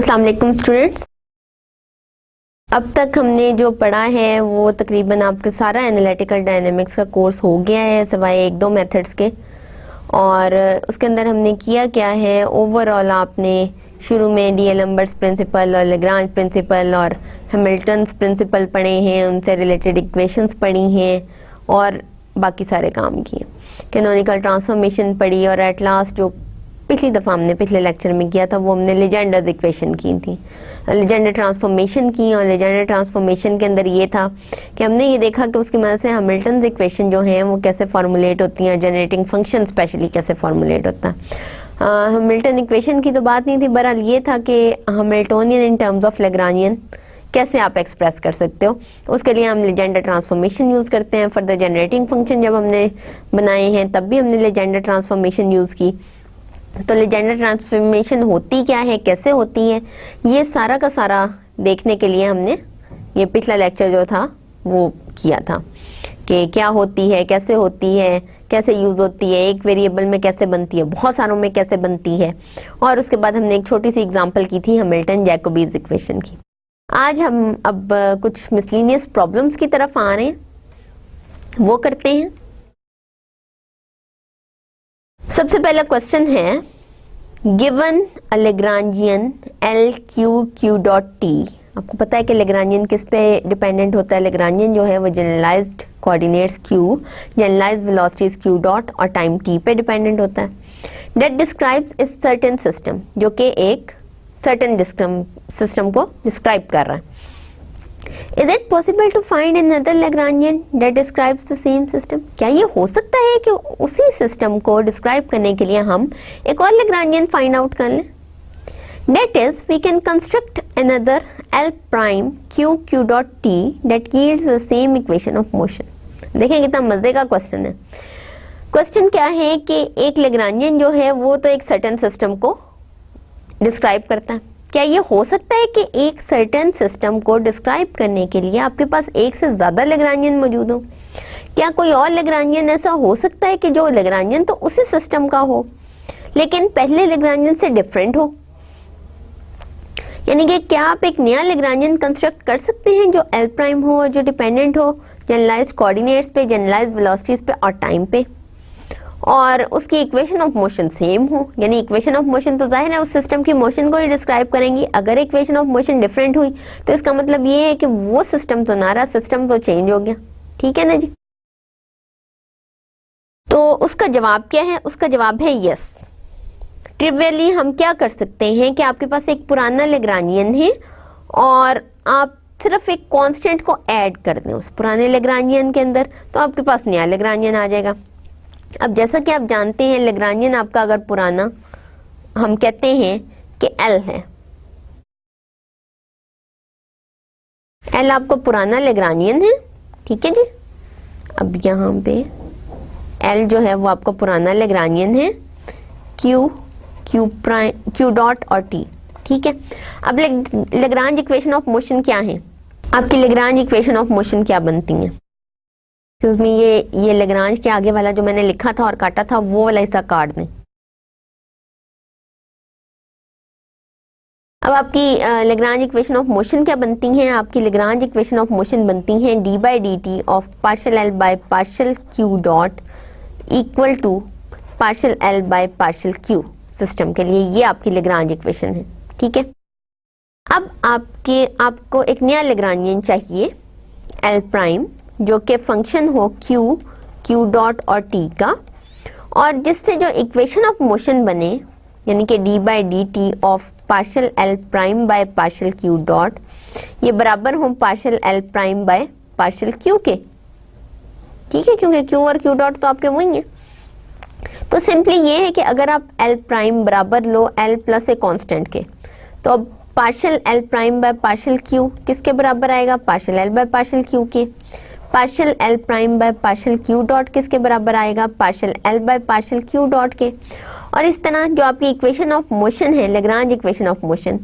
अस्सलाम वालेकुम स्टूडेंट्स। अब तक हमने जो पढ़ा है वो तकरीबन आपका सारा एनालिटिकल डायनेमिक्स का कोर्स हो गया है सिवाय एक दो मेथड्स के। और उसके अंदर हमने किया क्या है, ओवरऑल आपने शुरू में डीएलम्बर्ट्स प्रिंसिपल और लैग्रांज प्रिंसिपल और हैमिल्टन्स प्रिंसिपल पढ़े हैं, उनसे रिलेटेड इक्वेशंस पढ़ी हैं और बाकी सारे काम किए। कैनोनिकल ट्रांसफॉर्मेशन पढ़ी और एट लास्ट जो पिछली दफ़ा हमने पिछले लेक्चर में किया था वो हमने लेजेंडर्स इक्वेशन की थी, लेजेंडर ट्रांसफॉर्मेशन की। और लेजेंडर ट्रांसफॉर्मेशन के अंदर ये था कि हमने ये देखा कि उसकी मदद से हैमिल्टन्स इक्वेशन जो हैं वो कैसे फार्मूलेट होती हैं, जनरेटिंग फंक्शन स्पेशली कैसे फार्मूलेट होता है। हैमिल्टन इक्वेशन की तो बात नहीं थी, बहरहाल ये था कि Hamiltonian in terms of Lagrangian कैसे आप एक्सप्रेस कर सकते हो। उसके लिए हम लेजेंडर ट्रांसफॉर्मेशन यूज़ करते हैं। फर्दर जनरेटिंग फंक्शन जब हमने बनाए हैं तब भी हमने लेजेंडर ट्रांसफॉर्मेशन यूज़ की। तो लेजेंडर ट्रांसफॉर्मेशन होती क्या है, कैसे होती है, ये सारा का सारा देखने के लिए हमने ये पिछला लेक्चर जो था वो किया था कि क्या होती है, कैसे होती है, कैसे यूज़ होती है, एक वेरिएबल में कैसे बनती है, बहुत सारों में कैसे बनती है। और उसके बाद हमने एक छोटी सी एग्जांपल की थी हैमिल्टन जैकोबीज इक्वेशन की। आज हम अब कुछ मिसलिनियस प्रॉब्लम्स की तरफ आ रहे हैं, वो करते हैं। सबसे पहला क्वेश्चन है, given a Lagrangian L Q Q dot T. आपको पता है कि लैग्रांजियन किस पे डिपेंडेंट होता है। लैग्रांजियन जो है वो generalized coordinates Q, generalized velocities Q dot और टाइम टी पे डिपेंडेंट होता है। That describes a certain system, जो कि एक सर्टेन सिस्टम को डिस्क्राइब कर रहा है। Is it possible to find another Lagrangian that describes the same system? क्या ये हो सकता है कि उसी सिस्टम को डिस्क्राइब करने के लिए हम एक और Lagrangian फाइंड आउट कर लें? That is, we can construct another L prime Q Q dot T that yields the same equation of motion. देखें कितना मजे का क्वेश्चन है। क्वेश्चन क्या है कि एक Lagrangian जो है वो तो एक सर्टेन सिस्टम को डिस्क्राइब करता है। क्या ये हो सकता है कि एक सर्टेन सिस्टम को डिस्क्राइब करने के लिए आपके पास एक से ज्यादा लैग्रांजियन मौजूद हो? क्या कोई और लैग्रांजियन ऐसा हो सकता है कि जो लैग्रांजियन तो उसी सिस्टम का हो लेकिन पहले लैग्रांजियन से डिफरेंट हो? यानी कि क्या आप एक नया लैग्रांजियन कंस्ट्रक्ट कर सकते हैं जो एल प्राइम हो और जो डिपेंडेंट हो जनरलाइज्ड कोऑर्डिनेट्स पे, जनरलाइज्ड वेलोसिटीज पे और टाइम पे, और उसकी इक्वेशन ऑफ मोशन सेम हो? यानी इक्वेशन ऑफ मोशन तो जाहिर है उस सिस्टम की मोशन को ही डिस्क्राइब करेंगी। अगर इक्वेशन ऑफ मोशन डिफरेंट हुई तो इसका मतलब ये है कि वो सिस्टम तो ना रहा, सिस्टम तो चेंज हो गया। ठीक है ना जी? तो उसका जवाब क्या है? उसका जवाब है यस। ट्रिवियली हम क्या कर सकते हैं कि आपके पास एक पुराना लैग्रांजियन है और आप सिर्फ एक कांस्टेंट को ऐड कर दें उस पुराने लैग्रांजियन के अंदर, तो आपके पास नया लैग्रांजियन आ जाएगा। अब जैसा कि आप जानते हैं लैग्रांजियन आपका अगर पुराना, हम कहते हैं कि एल है, एल आपका पुराना लैग्रांजियन है। ठीक है जी? अब यहाँ पे एल जो है वो आपका पुराना लैग्रांजियन है, Q, Q prime, Q dot और टी। ठीक है? अब लैग्रांज इक्वेशन ऑफ मोशन क्या है? आपकी लैग्रांज इक्वेशन ऑफ मोशन क्या बनती है? उसमें ये लैग्रांज के आगे वाला जो मैंने लिखा था और काटा था वो वाला हिस्सा काट दें। अब आपकी लैग्रांज इक्वेशन ऑफ मोशन क्या बनती हैं? आपकी लैग्रांज इक्वेशन ऑफ मोशन बनती हैं D by D T of partial L by partial Q dot equal to partial L by partial Q system के लिए। ये आपकी लैग्रांज इक्वेशन है। ठीक है? अब आपको एक नया लैग्रांजियन चाहिए एल प्राइम जो कि फंक्शन हो क्यू, क्यू डॉट और टी का, और जिससे जो इक्वेशन ऑफ मोशन बने यानी कि D by D T of partial L prime by partial Q dot ये बराबर हो partial L prime by partial Q के। ठीक है? क्योंकि क्यू और क्यू डॉट तो आपके वही हैं। तो सिंपली ये है कि अगर आप एल प्राइम बराबर लो L plus a constant K, तो अब partial L prime by partial Q किसके बराबर आएगा? Partial L by partial Q के। Partial L prime by partial Q dot किसके बराबर आएगा? Partial L by partial Q dot के। और इस तरह जो आपकी इक्वेशन ऑफ मोशन है, Lagrange equation of motion,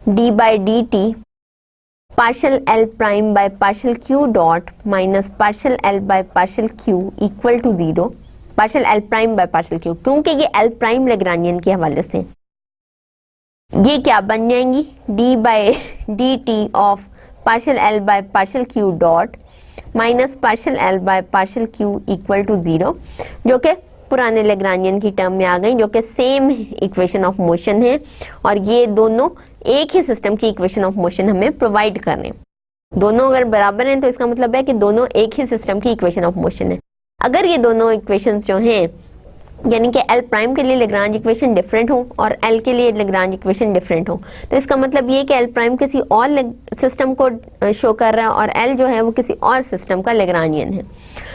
D by D T partial L prime by partial Q dot minus partial L by partial Q equal to 0, partial L prime by partial Q, क्योंकि ये L prime Lagrangian के हवाले से ये क्या बन जाएंगी, D by D T of partial L by partial Q dot minus partial L by partial Q equal to 0, जो कि पुराने लेग्रांजियन की टर्म में आ गई, जो कि सेम इक्वेशन ऑफ मोशन है और ये दोनों एक ही सिस्टम की इक्वेशन ऑफ मोशन हमें प्रोवाइड कर रहे हैं। दोनों अगर बराबर हैं तो इसका मतलब है कि दोनों एक ही सिस्टम की इक्वेशन ऑफ मोशन है। अगर ये दोनों इक्वेशंस जो हैं, यानी कि एल प्राइम के लिए लेग्रांज इक्वेशन डिफरेंट हो और एल के लिए लेग्रांज इक्वेशन डिफरेंट हो, तो इसका मतलब ये कि एल प्राइम किसी और सिस्टम को शो कर रहा है और एल जो है वो किसी और सिस्टम का लेग्रांजियन है।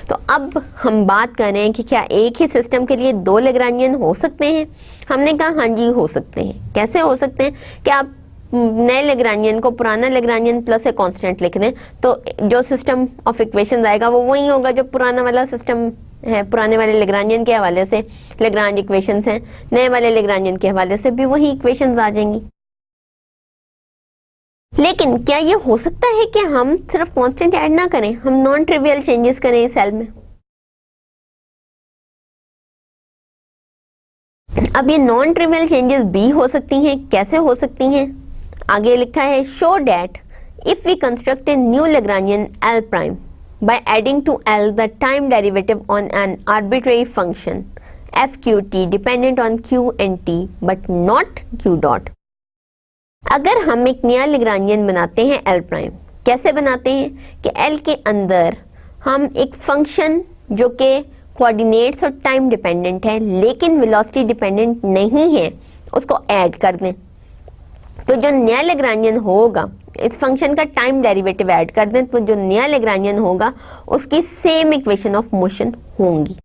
तो अब हम बात कर रहे हैं कि क्या एक ही सिस्टम के लिए दो लेग्रांजियन हो सकते हैं। हमने कहा हाँ जी हो सकते हैं। कैसे हो सकते हैं कि आप नए लेग्रांजियन को पुराना लेग्रांजियन प्लस ए कांस्टेंट लिख दें तो जो सिस्टम ऑफ इक्वेशंस आएगा वो वही होगा जो पुराना वाला सिस्टम है। पुराने वाले लेग्रांजियन के हवाले से लेग्रांज इक्वेशंस हैं, नए वाले लेग्रांजियन के हवाले से भी वही इक्वेशंस आ जाएंगी। लेकिन क्या ये हो सकता है कि हम सिर्फ कांस्टेंट ऐड ना करें, हम नॉन ट्रिवियल चेंजेस करें इस सेल में। अब ये नॉन ट्रिवियल चेंजेस भी हो सकती हैं। कैसे हो सकती हैं, आगे लिखा है show that if we construct a new Lagrangian L prime by adding to L the time derivative on an arbitrary function f q t dependent on q and t but not q dot। अगर हम एक नया Lagrangian बनाते हैं L prime, कैसे बनाते हैं कि L के अंदर हम एक फंक्शन जो कि कोऑर्डिनेट्स और टाइम डिपेंडेंट है लेकिन वेलोसिटी डिपेंडेंट नहीं है उसको ऐड कर दें। तो जो नया लेग्रांजियन होगा, इस फंक्शन का टाइम डेरिवेटिव ऐड कर दें तो जो नया लेग्रांजियन होगा उसकी सेम इक्वेशन ऑफ मोशन होंगी।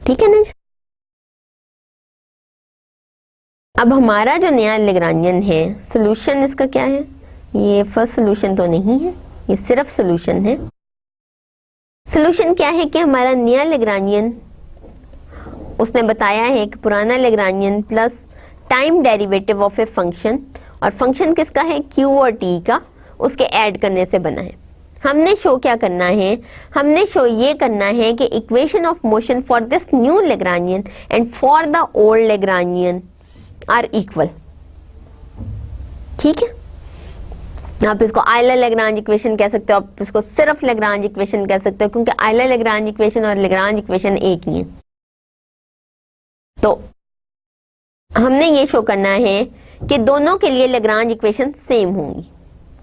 ठीक है ना। अब हमारा जो नया लेग्रांजियन है, सोल्यूशन इसका क्या है, ये फर्स्ट सोल्यूशन तो नहीं है, ये सिर्फ सोल्यूशन है। सोल्यूशन क्या है कि हमारा नया लेग्रांजियन, उसने बताया है कि पुराना Lagrangian plus time derivative of a function, और फंक्शन किसका है, क्यू और टी का, उसके ऐड करने से बना है। हमने शो क्या करना है, हमने शो ये करना है कि equation of motion for this new Lagrangian and for the old Lagrangian are equal. ठीक है, आप इसको आयलर लेग्रांज इक्वेशन कह सकते हो, आप इसको सिर्फ लेग्रांज इक्वेशन कह सकते हो, क्योंकि आयलर लेग्रांज इक्वेशन और लेग्रांज इक्वेशन एक ही है। तो हमने ये शो करना है कि दोनों के लिए लेग्रांज इक्वेशन सेम होंगी।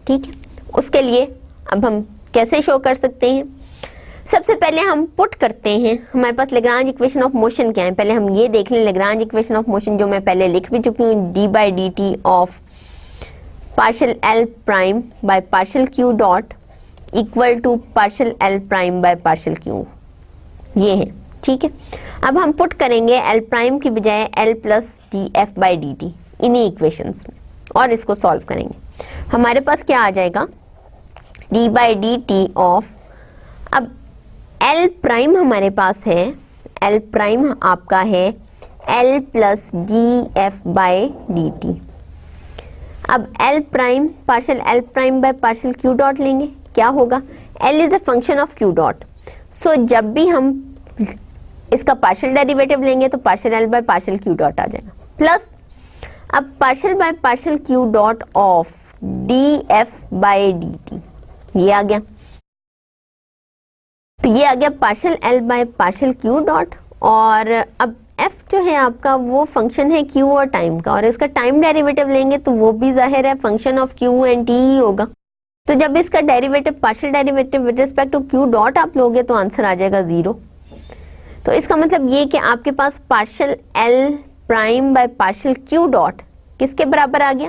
ठीक है, उसके लिए अब हम कैसे शो कर सकते हैं, सबसे पहले हम पुट करते हैं, हमारे पास लेग्रांज इक्वेशन ऑफ मोशन क्या है, पहले हम ये देख लें। लेग्रांज इक्वेशन ऑफ मोशन जो मैं पहले लिख भी चुकी हूँ, D by D T of partial L prime by partial Q dot equal to partial L prime by partial Q, ये है। ठीक है, अब हम पुट करेंगे एल प्राइम की बजाय L plus D F by D T इन्हीं इक्वेशंस में और इसको सॉल्व करेंगे। हमारे पास क्या आ जाएगा, D by D T of, अब एल प्राइम हमारे पास है, एल प्राइम आपका है L plus D F by D T. अब L prime partial L prime by partial Q dot लेंगे, क्या होगा, L is a function of Q dot. So जब भी हम इसका पार्शियल डेरिवेटिव लेंगे तो partial L by partial Q dot आ जाएगा, प्लस अब partial by partial Q dot of D F by D T, ये आ गया। तो ये आ गया partial L by partial Q dot, और अब एफ जो है आपका वो फंक्शन है क्यू और टाइम का, और इसका टाइम डेरिवेटिव लेंगे तो वो भी जाहिर है function of Q and T ही होगा। तो जब इसका derivative partial derivative with respect to Q dot आप लोगे तो आंसर आ जाएगा 0। तो इसका मतलब ये कि आपके पास partial L prime by partial Q dot किसके बराबर आ गया,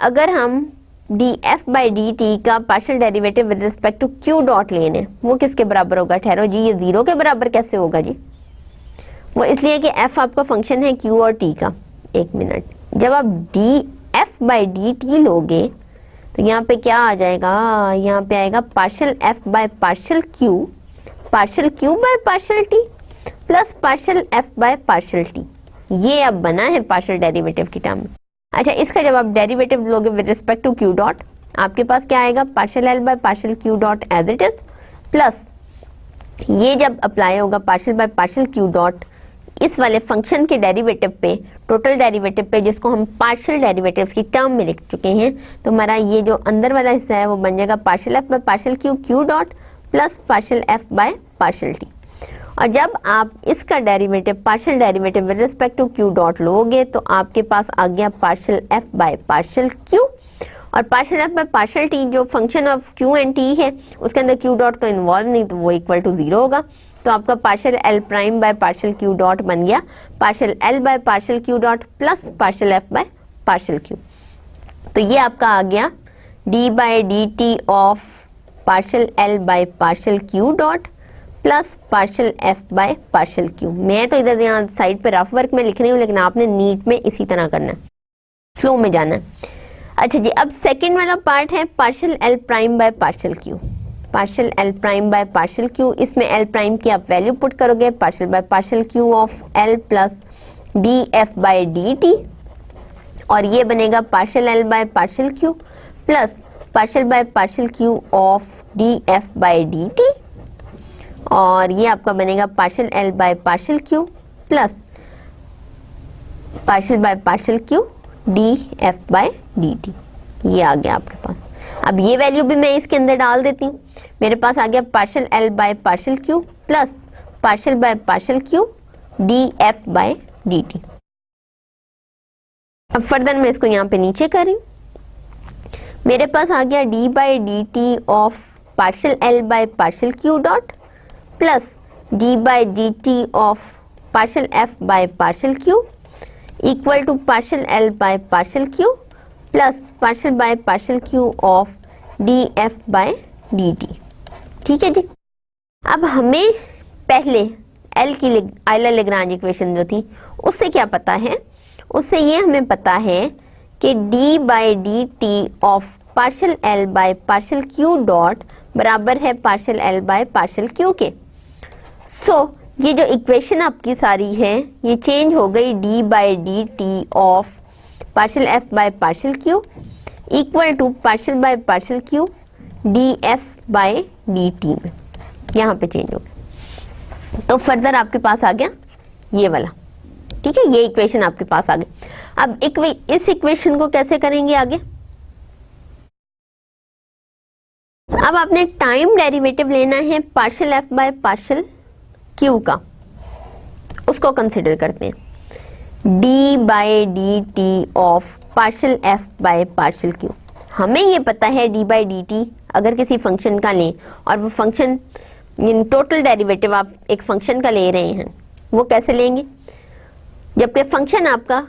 अगर हम D F by D T का partial derivative with respect to Q dot लेने, वो किसके बराबर होगा, ठहरो जी, ये 0 के बराबर कैसे होगा जी, वो इसलिए कि एफ आपका फंक्शन है क्यू और टी का। एक मिनट, जब आप D F by D T लोगे तो यहाँ पे क्या आ जाएगा, यहाँ पे आएगा partial F by partial Q by partial T plus partial F by partial t, ये अब बना है पार्शियल डेरिवेटिव की टर्म में। अच्छा, इसका जब आप डेरिवेटिव लोगे with respect to Q dot, आपके पास क्या आएगा, partial L by partial Q dot as it is, plus ये जब अप्लाई होगा partial by partial Q dot इस वाले फंक्शन के डेरिवेटिव पे, टोटल डेरिवेटिव पे, जिसको हम पार्शियल डेरिवेटिव्स की टर्म में लिख चुके हैं, तो हमारा ये जो अंदर वाला हिस्सा है वो बन जाएगा partial F by partial Q Q dot plus partial F by partial T. और जब आप इसका derivative, partial derivative with respect to Q dot लोगे तो आपके पास आ गया partial F by partial Q, और partial F by partial T जो function of Q and T है उसके अंदर क्यू डॉट तो इन्वॉल्व नहीं, तो वो इक्वल टू 0 होगा। तो आपका partial L prime by partial Q dot बन गया partial L by partial Q dot plus partial F by partial Q. तो ये आपका आ गया D by D T of partial L by partial Q dot plus partial F by partial Q. मैं तो इधर यहाँ साइड पे रफ वर्क में लिख रही हूँ, लेकिन आपने नीट में इसी तरह करना है, फ्लो में जाना है। अच्छा जी, अब सेकंड वाला पार्ट है partial L prime by partial Q. Partial L prime by partial Q, इसमें एल प्राइम की आप वैल्यू पुट करोगे, partial by partial Q of L plus D F by D T, और ये बनेगा partial L by partial Q plus partial by partial Q of D F by D T, और ये आपका बनेगा partial L by partial Q plus partial by partial Q D F by D T. ये आ गया आपके पास। अब ये वैल्यू भी मैं इसके अंदर डाल देती हूँ। मेरे पास आ गया partial L by partial Q plus partial by partial Q D F by D T. अब फर्दर मैं इसको यहाँ पे नीचे कर रही हूँ। मेरे पास आ गया D by D T of partial L by partial Q dot plus D by D T of partial F by partial Q equal to partial L by partial Q plus partial by partial Q of D F by D T. ठीक है जी। अब हमें पहले L की Euler Lagrange equation जो थी उससे क्या पता है, उससे ये हमें पता है कि D by D T of partial L by partial Q dot बराबर है partial L by partial Q के। सो ये जो इक्वेशन आपकी सारी है ये चेंज हो गई D by D T of partial F by partial Q equal to partial by partial Q D F by D T में, यहाँ पे चेंज हो गया। तो फर्दर आपके पास आ गया ये वाला। ठीक है, ये इक्वेशन आपके पास आ गई। अब इस इक्वेशन को कैसे करेंगे आगे? अब आपने टाइम डेरिवेटिव लेना है partial F by partial Q का, उसको कंसिडर करते हैं। D by D T of partial F by partial Q. हमें ये पता है डी बाय डी टी अगर किसी फंक्शन का लें और वो फंक्शन टोटल डेरिवेटिव आप एक फंक्शन का ले रहे हैं, वो कैसे लेंगे? जबकि फंक्शन आपका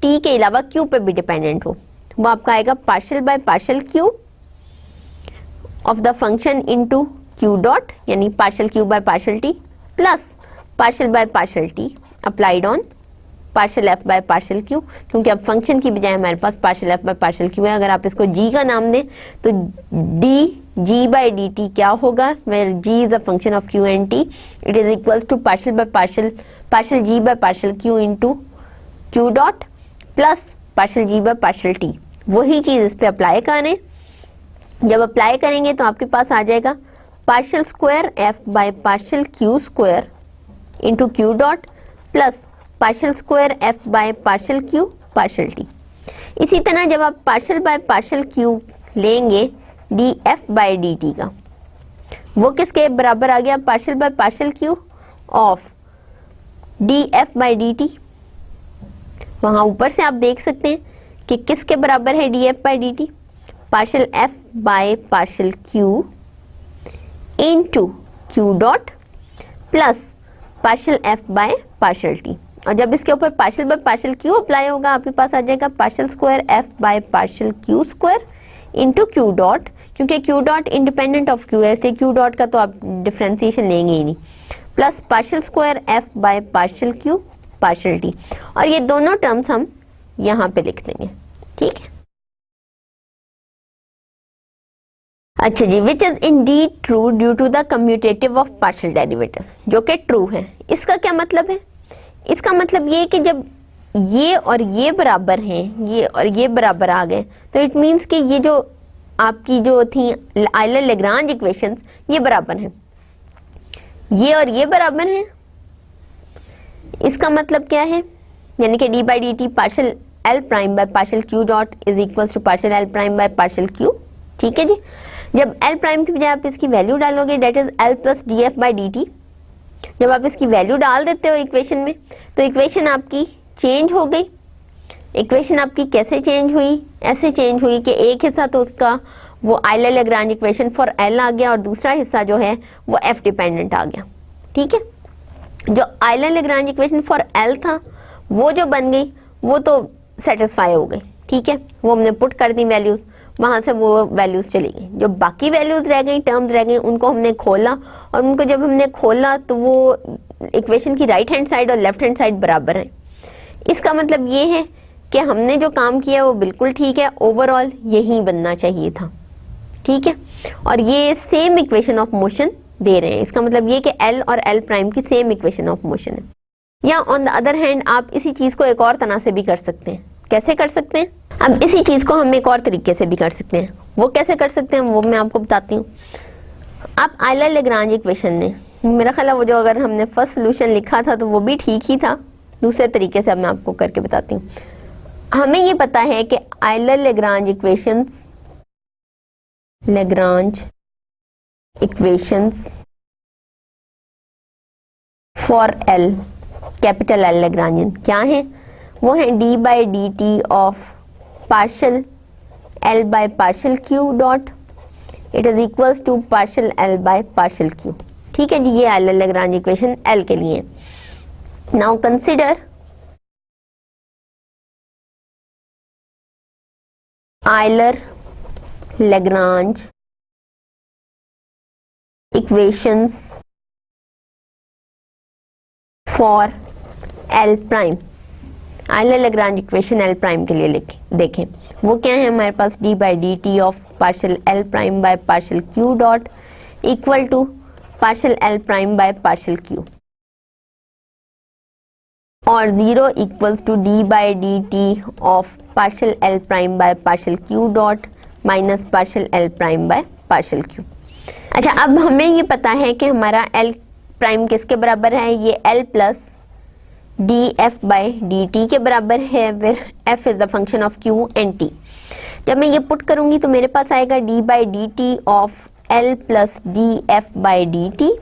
टी के अलावा क्यू पे भी डिपेंडेंट हो, वो आपका आएगा partial by partial Q of the function into Q dot, यानी partial Q by partial T plus partial by partial T applied on partial F by partial Q, क्योंकि अब फंक्शन की बजाय हमारे पास partial F by partial Q है। अगर आप इसको जी का नाम दें तो D G by D T क्या होगा, where G is a function of Q and T, it is equals to partial by partial G by partial Q into Q dot plus partial G by partial T. वही चीज इस पे apply करें। जब apply करेंगे तो आपके पास आ जाएगा partial square F by partial Q square into Q dot plus partial square F by partial Q partial T. इसी तरह जब आप पार्शियल बाय पार्शियल क्यू लेंगे D F by D T का, वो किसके बराबर आ गया? Partial by partial Q of D F by D T. वहां ऊपर से आप देख सकते हैं कि किसके बराबर है D F by D T? Partial F by partial Q into Q dot plus partial F by partial T. और जब इसके ऊपर partial by partial Q apply होगा आपके पास आ जाएगा partial square F by partial Q square into Q dot, क्योंकि Q dot independent of Q है इसलिए क्यू डॉट का तो आप डिफरेंशिएशन लेंगे ही नहीं, plus partial square F by partial Q partial T. और ये दोनों टर्म्स हम यहाँ पे लिख देंगे। ठीक है, अच्छा जी, which is indeed true due to the commutative of partial derivative, जो कि ट्रू है। इसका क्या मतलब है? इसका मतलब ये कि जब ये और ये बराबर हैं, ये और ये बराबर आ गए, तो इट मीन्स कि ये जो आपकी जो थी आयलर लेग्रांज इक्वेशंस ये बराबर हैं, ये और ये बराबर हैं, इसका मतलब क्या है, यानी कि D by D T partial L prime by partial Q dot is equals to partial L prime by partial Q. ठीक है जी, जब एल प्राइम की बजाय आप इसकी वैल्यू डालोगे that is L plus D F by D T. जब आप इसकी वैल्यू डाल देते हो इक्वेशन में तो इक्वेशन आपकी चेंज हो गई। इक्वेशन आपकी कैसे चेंज हुई, ऐसे चेंज हुई कि एक हिस्सा तो उसका वो आइलर-लैग्रांज इक्वेशन फॉर एल आ गया और दूसरा हिस्सा जो है वो एफ डिपेंडेंट आ गया। ठीक है, जो आइलर-लैग्रांज इक्वेशन फॉर एल था वो जो बन गई वो तो सेटिस्फाई हो गई। ठीक है, वो हमने पुट कर दी वैल्यूज, वहां से वो वैल्यूज चली गई। जो बाकी वैल्यूज रह गई, टर्म्स रह गई, उनको हमने खोला और उनको जब हमने खोला तो वो इक्वेशन की राइट हैंड साइड और लेफ्ट हैंड साइड बराबर है। इसका मतलब ये है कि हमने जो काम किया वो बिल्कुल ठीक है, ओवरऑल यही बनना चाहिए था। ठीक है, और ये सेम इक्वेशन ऑफ मोशन दे रहे हैं। इसका मतलब ये कि एल और एल प्राइम की सेम इक्वेशन ऑफ मोशन है। या ऑन द अदर हैंड आप इसी चीज को एक और तरह से भी कर सकते हैं। कैसे कर सकते हैं? अब इसी चीज को हम एक और तरीके से भी कर सकते हैं। वो कैसे कर सकते हैं वो मैं आपको बताती हूँ। अब आइलर-लैग्रांज इक्वेशन ने, मेरा ख्याल है वो जो अगर हमने फर्स्ट सोल्यूशन लिखा था तो वो भी ठीक ही था, दूसरे तरीके से अब मैं आपको करके बताती हूँ। हमें ये पता है कि Euler Lagrange equations, Lagrange equations for L, capital L Lagrangian क्या है? वो है D by D T of partial L by partial Q dot it is equals to partial L by partial Q. ठीक है जी, ये आइलर-लैग्रांज इक्वेशन एल के लिए। Now consider Euler Lagrange equations for L prime. Euler Lagrange equation L prime के लिए देखें वो क्या है हमारे पास, D by D T of partial L prime by partial Q dot equal to partial L prime by partial Q, और 0 equals to D by D T of partial L prime by partial Q dot minus partial L prime by partial Q. अच्छा, अब हमें ये पता है कि हमारा L prime किसके बराबर है, ये L plus D F by D T के बराबर है, where F is the function of Q and T. जब मैं ये पुट करूंगी तो मेरे पास आएगा D by D T of L plus D F by D T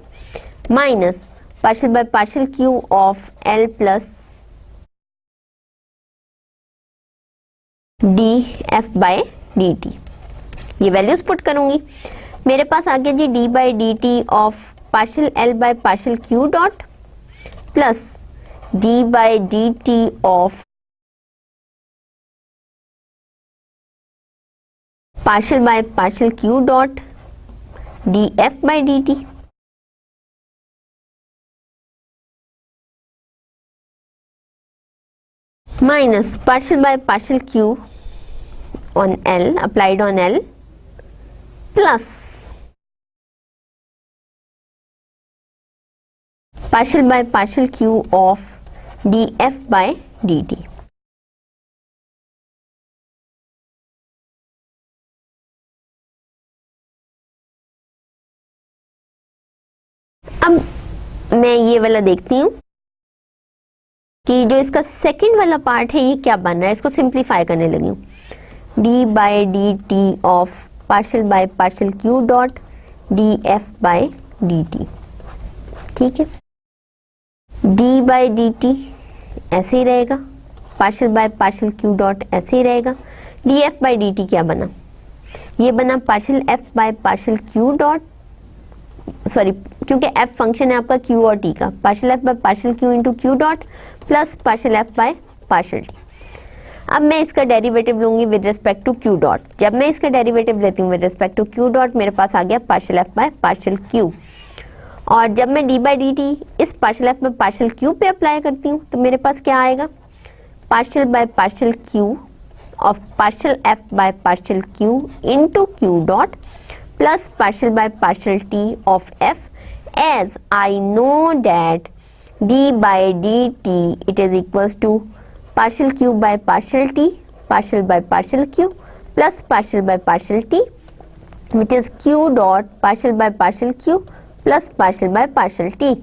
minus partial by partial Q of L plus D F by D T. ये values put करूंगी, मेरे पास आ गया जी D by D T of partial L by partial Q dot plus D by D T of partial by partial Q dot D F by D T minus partial by partial Q on L applied on L plus partial by partial q of df by dt। अब मैं ये वाला देखती हूँ कि जो इसका second वाला पार्ट है ये क्या बन रहा है। इसको सिंप्लीफाई करने लगी हूँ, D by D T of partial by partial Q dot D F by D T. ठीक है, डी बाई डी टी ऐसे ही रहेगा, partial by partial Q dot ऐसे ही रहेगा। D F by D T क्या बना, ये बना partial F by partial Q dot, sorry क्योंकि एफ फंक्शन है आपका क्यू और टी का, partial F by partial Q into Q dot plus partial F by partial t. अब मैं इसका डेरिवेटिव लूंगी with respect to Q dot. जब मैं इसका डेरिवेटिव लेती हूँ with respect to Q dot, मेरे पास आ गया partial F by partial Q, और जब मैं डी बाई डी टी इस partial F by partial Q पे अप्लाई करती हूँ तो मेरे पास क्या आएगा, partial by partial Q of partial F by partial Q into Q dot plus partial by partial t of f, as I know that d by D t it is equals to partial Q by partial t, partial by partial Q plus partial by partial t which is q dot partial by partial Q plus partial by partial T.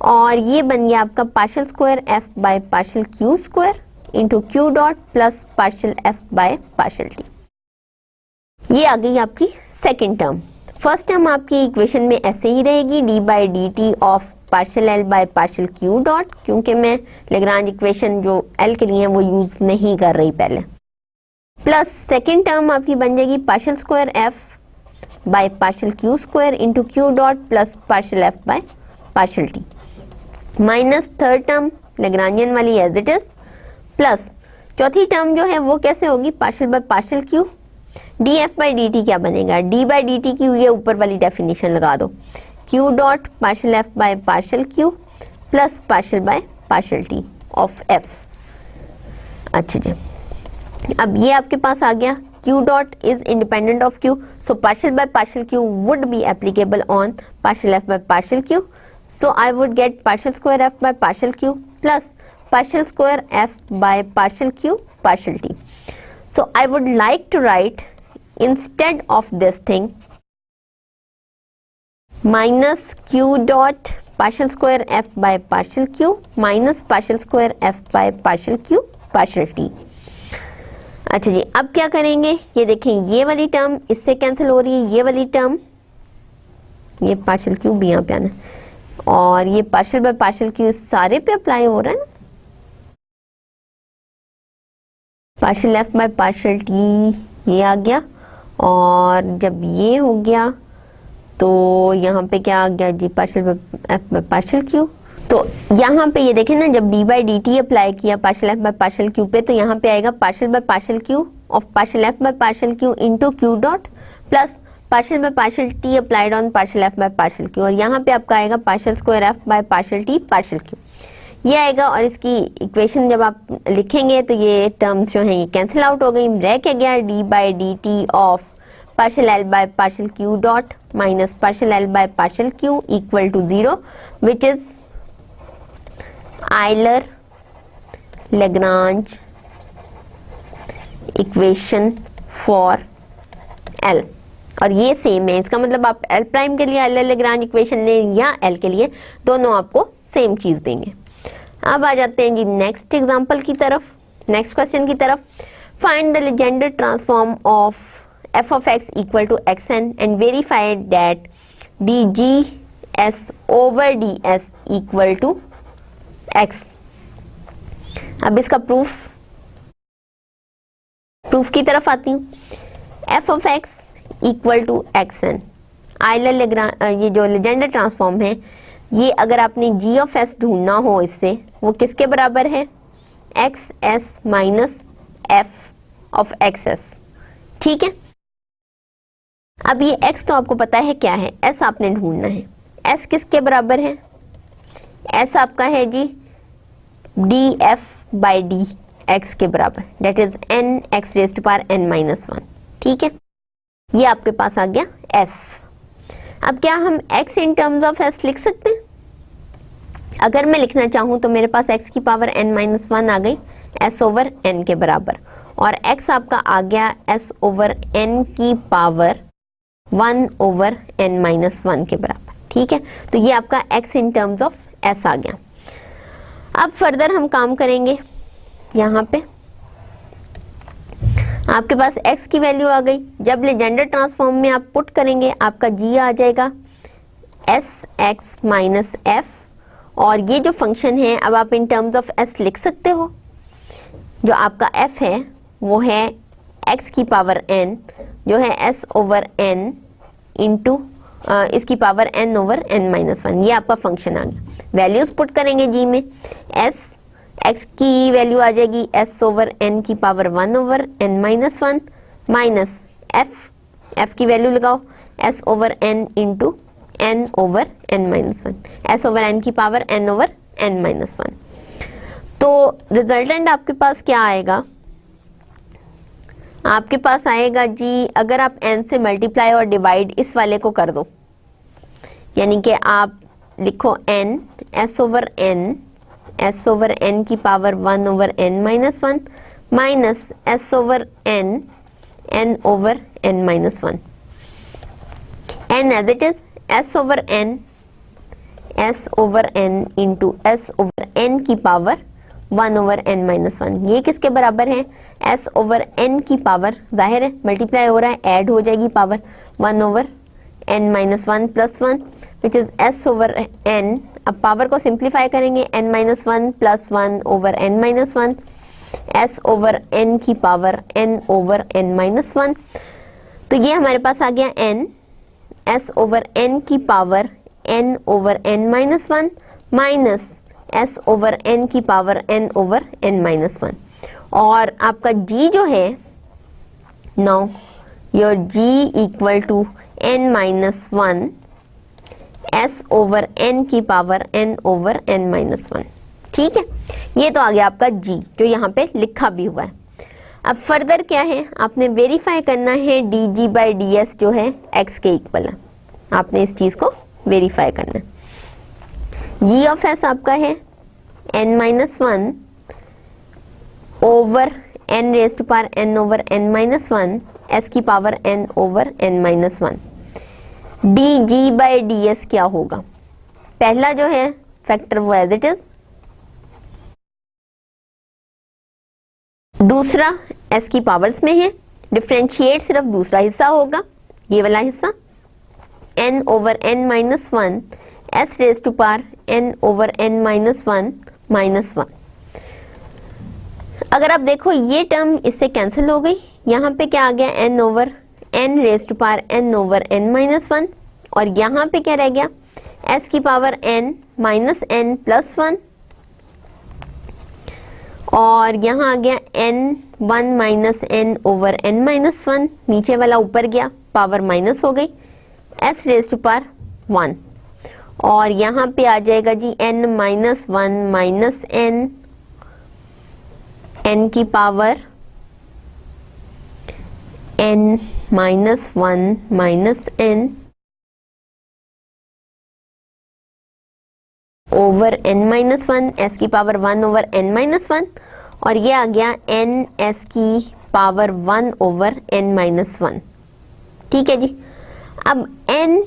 और ये बन गया आपका partial square F by partial Q square into Q dot plus partial F by partial t. ये आ गई आपकी second term. First term आपकी इक्वेशन में ऐसे ही रहेगी, D by D T of partial L by partial Q dot, क्योंकि मैं लेग्रांज इक्वेशन जो एल के लिए है वो यूज नहीं कर रही पहले, प्लस सेकेंड टर्म आपकी बन जाएगी partial square F by partial Q square into Q dot plus partial F by partial T, minus third term Lagrangian वाली एज इट इज, प्लस चौथी टर्म जो है वो कैसे होगी, partial by partial Q, D F by D T क्या बनेगा, D by D T Q, ये ऊपर वाली डेफिनेशन लगा दो, Q dot partial F by partial Q plus partial by partial t of F. अच्छा जी, अब ये आपके पास आ गया, Q dot is independent of Q, so partial by partial Q would be applicable on partial F by partial Q, so I would get partial square f by partial q plus partial square f by partial q partial t. So I would like to write instead of this thing minus q dot partial square f by partial q minus partial square f by partial q partial t. अच्छा जी, अब क्या करेंगे, ये देखें ये वाली term इससे cancel हो रही है, ये वाली टर्म, ये पार्शियल क्यू भी यहाँ पे आना है और ये पार्शियल बाय पार्शियल क्यू सारे पे अप्लाई हो रहा है ना, partial F by partial t ये आ गया, और जब ये हो गया तो यहाँ पे क्या आ गया जी, partial by F by partial Q. तो यहाँ पे ये देखें ना, जब D by D T apply किया partial F by partial Q पे, तो यहाँ पे आएगा partial by partial Q of partial F by partial Q into Q dot plus partial by partial T applied on partial F by partial Q, और यहाँ पे आपका आएगा partial square F by partial t partial Q, ये आएगा। और इसकी equation जब आप लिखेंगे तो ये टर्म्स जो हैं ये कैंसिल आउट हो गई, रह क्या गया, d by D T of partial L by partial Q dot minus partial L by partial Q equal to 0, which is Euler Lagrange equation for l, और ये सेम है, इसका मतलब आप एल प्राइम के लिए आयलर लेग्रांज इक्वेशन लें या एल के लिए, दोनों आपको सेम चीज देंगे। अब आ जाते हैं जी नेक्स्ट एग्जांपल की तरफ, नेक्स्ट क्वेश्चन की तरफ। Find the Legendre transform of f of x equal to x n and verify that d g s over d s equal to x. अब इसका प्रूफ की तरफ आती हूँ। F of x equal to x n, Euler Lagrange ये जो Legender transform है, ये अगर आपने जी ऑफ एस ढूंढना हो इससे, वो किसके बराबर है, x S minus F of x S, ठीक है। अब ये एक्स तो आपको पता है क्या है, एस आपने ढूंढना है, एस किसके बराबर है, एस आपका है g d F by d x के बराबर, that is n x raise to power n minus 1, ठीक है। ये आपके पास आ गया s। अब क्या हम x in terms of s लिख सकते हैं? अगर मैं लिखना चाहूं तो मेरे पास x की पावर n माइनस 1 आ गई s ओवर n के बराबर, और x आपका आ गया s ओवर n की पावर 1 ओवर n माइनस 1 के बराबर, ठीक है। तो ये आपका x in terms of s आ गया। अब फर्दर हम काम करेंगे, यहाँ पे आपके पास x की वैल्यू आ गई, जब लेजेंडर ट्रांसफॉर्म में आप पुट करेंगे आपका g आ जाएगा एस एक्स माइनस एफ, और ये जो फंक्शन है अब आप इन टर्म्स ऑफ s लिख सकते हो, जो आपका f है वो है x की पावर n जो है s ओवर n इंटू इसकी power n over n minus 1, ये आपका फंक्शन आ गया। वैल्यूज पुट करेंगे g में, s x की वैल्यू आ जाएगी s ओवर n की power 1 over n minus 1 minus f की वैल्यू लगाओ s over n into n over n minus 1, s over n की power n over n minus 1। तो resultant आपके पास क्या आएगा, आपके पास आएगा जी, अगर आप n से मल्टीप्लाई और डिवाइड इस वाले को कर दो, यानी कि आप लिखो n s ओवर n की power 1 over n minus 1 minus s over n over n minus 1, n as it is, s over s over n into s over N की पावर 1 ओवर एन माइनस 1। ये किसके बराबर है? S over N की power, जाहिर है multiply हो रहा है, ऐड हो जाएगी power 1 over N minus 1 plus 1 which is S over N. अब पावर को सिंप्लीफाई करेंगे, N minus 1 plus 1 over N minus 1, S over N की power N over N minus 1। तो ये हमारे पास आ गया एन, एस ओवर एन की power N over N minus 1 minus S over N की power N over N minus 1। और आपका g जो है, now your g equal to n minus 1 S over n की power n over n minus 1। ठीक है, ये तो आ गया आपका g जो यहाँ पे लिखा भी हुआ है। अब फर्दर क्या है, आपने वेरीफाई करना है dg बाई ds जो है x के इक्वल है। आपने इस चीज को वेरीफाई करना है। g ऑफ s आपका है n minus 1 over n raise to power n over n minus 1 s की power n over n minus 1। dg by ds क्या होगा? पहला जो है फैक्टर वो एज इट इज, दूसरा s की पावर्स में है, डिफरेंशिएट सिर्फ दूसरा हिस्सा होगा, ये वाला हिस्सा n over n minus 1 s raise to power n over n minus 1 minus 1। अगर आप देखो ये टर्म इससे कैंसिल हो गई, यहाँ पे क्या आ गया n over n raise to power n over n minus 1, और यहाँ पे क्या रह गया s की power n minus n plus 1, और यहाँ आ गया n 1 minus n over n minus 1, नीचे वाला ऊपर गया पावर माइनस हो गई s रेज टू पावर 1, और यहाँ पे आ जाएगा जी n minus 1 minus n n की power n minus 1 minus n over n minus 1 s की पावर 1 ओवर n माइनस 1, और ये आ गया n s की पावर 1 ओवर n माइनस 1। ठीक है जी, अब n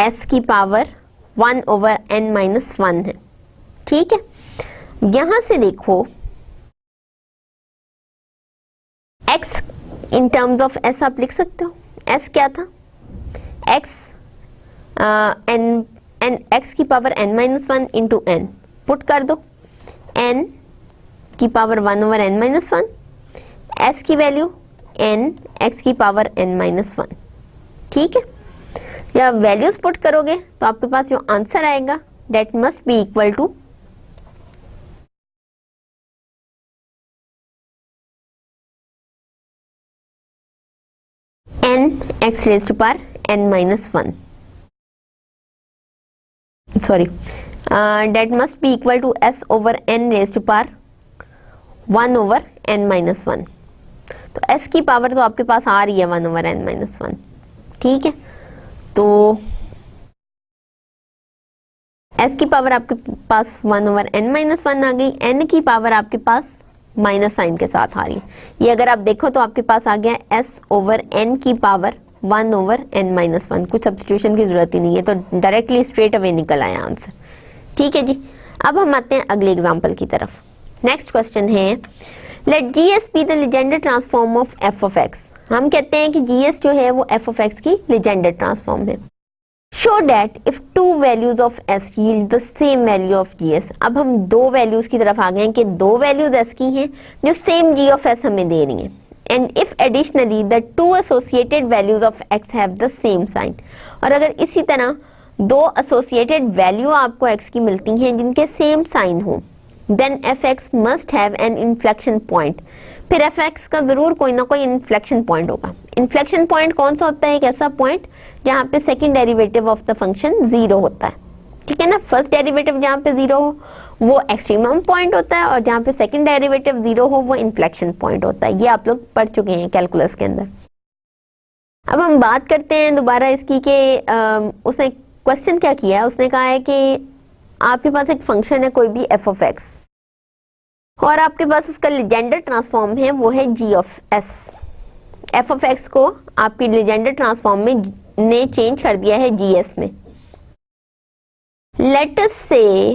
s की पावर 1 ओवर n माइनस 1 है। ठीक है, यहां से देखो x in terms of s आप लिख सकते हो। s क्या था? x n x की power n minus 1 into n, put कर दो n की power 1 over n minus 1, s की वैल्यू n x की पावर n माइनस 1। ठीक है, जब वैल्यूज पुट करोगे तो आपके पास जो आंसर आएगा that must be equal to n x raise to power n minus 1, sorry that must be equal to s over n raise to power 1 over n minus 1। तो s की power तो आपके पास आ रही है 1 ओवर n माइनस 1। ठीक है, तो s की पावर आपके पास 1 ओवर n माइनस 1 आ गई, n की पावर आपके पास माइनस साइन के साथ आ रही है। ये अगर आप देखो तो आपके पास आ गया s ओवर n की पावर 1 ओवर n माइनस 1। कुछ सब्स्टिट्यूशन की जरूरत ही नहीं है, तो डायरेक्टली स्ट्रेट अवे निकल आया आंसर। ठीक है जी, अब हम आते हैं अगले एग्जाम्पल की तरफ। नेक्स्ट क्वेश्चन है, let GS be the Legendre transform of f of x। हम कहते हैं कि GS जो है वो f ऑफ x की लेजेंडर ट्रांसफॉर्म है। Show that if two values of s yield the same value of GS। अब हम दो वैल्यूज की तरफ आ गए हैं कि दो वैल्यूज s की हैं जो सेम g ऑफ s हमें दे रही हैं, and if additionally the two associated values of x have the same sign. और अगर इसी तरह दो एसोसिएटेड वैल्यू आपको x की मिलती हैं जिनके सेम साइन हो, then fx must have an inflection point. फिर fx का जरूर कोई ना कोई इन्फ्लेक्शन पॉइंट होगा। इन्फ्लेक्शन पॉइंट कौन सा होता है? एक ऐसा पॉइंट जहाँ पे second derivative of the function 0 होता है। ठीक है ना, फर्स्ट डेरिवेटिव जहाँ पे 0 हो वो एक्सट्रीमम पॉइंट होता है, और जहाँ पे सेकंड डेरिवेटिव 0 हो वो इन्फ्लेक्शन पॉइंट होता है। ये आप लोग पढ़ चुके हैं कैलकुलस के अंदर। अब हम बात करते हैं दोबारा इसकी कि उसने क्वेश्चन क्या किया है। उसने कहा है कि आपके पास एक फंक्शन है कोई भी f ऑफ x, और आपके पास उसका लेजेंडर ट्रांसफॉर्म है वो है g of s। f of x को आपकी लेजेंडर ट्रांसफॉर्म में ने चेंज कर दिया है gs में। लेट अस से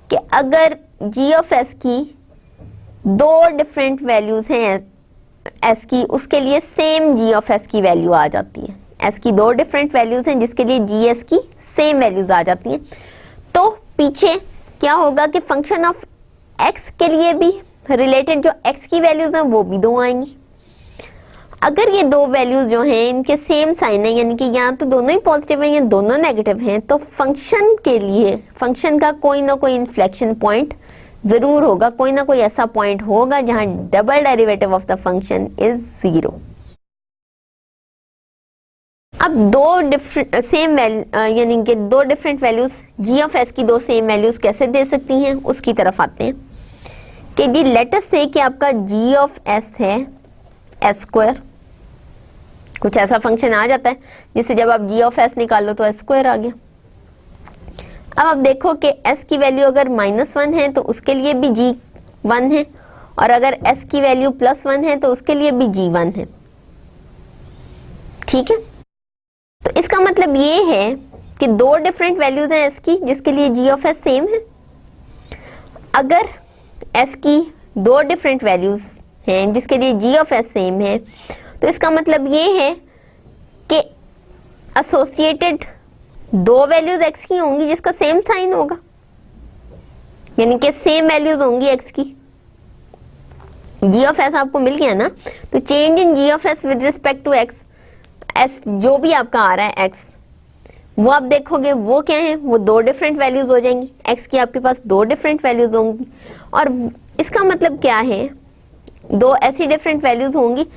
कि अगर g ऑफ s की दो डिफरेंट वैल्यूज हैं s की, उसके लिए सेम g ऑफ s की वैल्यू आ जाती है। s की दो डिफरेंट वैल्यूज हैं जिसके लिए g s की सेम वैल्यूज आ जाती हैं, तो पीछे क्या होगा कि फंक्शन ऑफ x के लिए भी रिलेटेड जो x की वैल्यूज हैं वो भी दो आएंगी। अगर ये दो वैल्यूज जो हैं इनके सेम साइन है, यानी कि यहाँ तो दोनों ही पॉजिटिव हैं या दोनों नेगेटिव हैं, तो फंक्शन के लिए फंक्शन का कोई ना कोई इन्फ्लेक्शन पॉइंट जरूर होगा, कोई ना कोई ऐसा पॉइंट होगा जहां double derivative of the function is 0। अब दो डिफरेंट सेम यानी कि दो different values g of s की दो सेम वैल्यूज कैसे दे सकती हैं उसकी तरफ आते हैं कि जी लेट अस से कि आपका g ऑफ s है s स्क्वायर, कुछ ऐसा फंक्शन आ जाता है जिससे जब आप g ऑफ s निकालो तो s स्क्वायर आ गया। अब आप देखो कि s की वैल्यू अगर -1 है तो उसके लिए भी g 1 है, और अगर s की वैल्यू +1 है तो उसके लिए भी g 1 है। ठीक है, तो इसका मतलब ये है कि दो डिफरेंट वैल्यूज हैं s की जिसके लिए g ऑफ s सेम है। अगर s की दो डिफरेंट वैल्यूज हैं जिसके लिए g ऑफ s सेम है, तो इसका मतलब ये है कि एसोसिएटेड दो वैल्यूज x की होंगी जिसका सेम साइन होगा, यानी कि सेम वैल्यूज होंगी x की। g ऑफ s आपको मिल गया ना, तो change in g of s with respect to x, s जो भी आपका आ रहा है x, वो आप देखोगे वो क्या है, वो दो डिफरेंट वैल्यूज हो जाएंगी। x की आपके पास दो डिफरेंट वैल्यूज होंगी, और इसका मतलब क्या है, दो ऐसी डिफरेंट वैल्यूज होंगी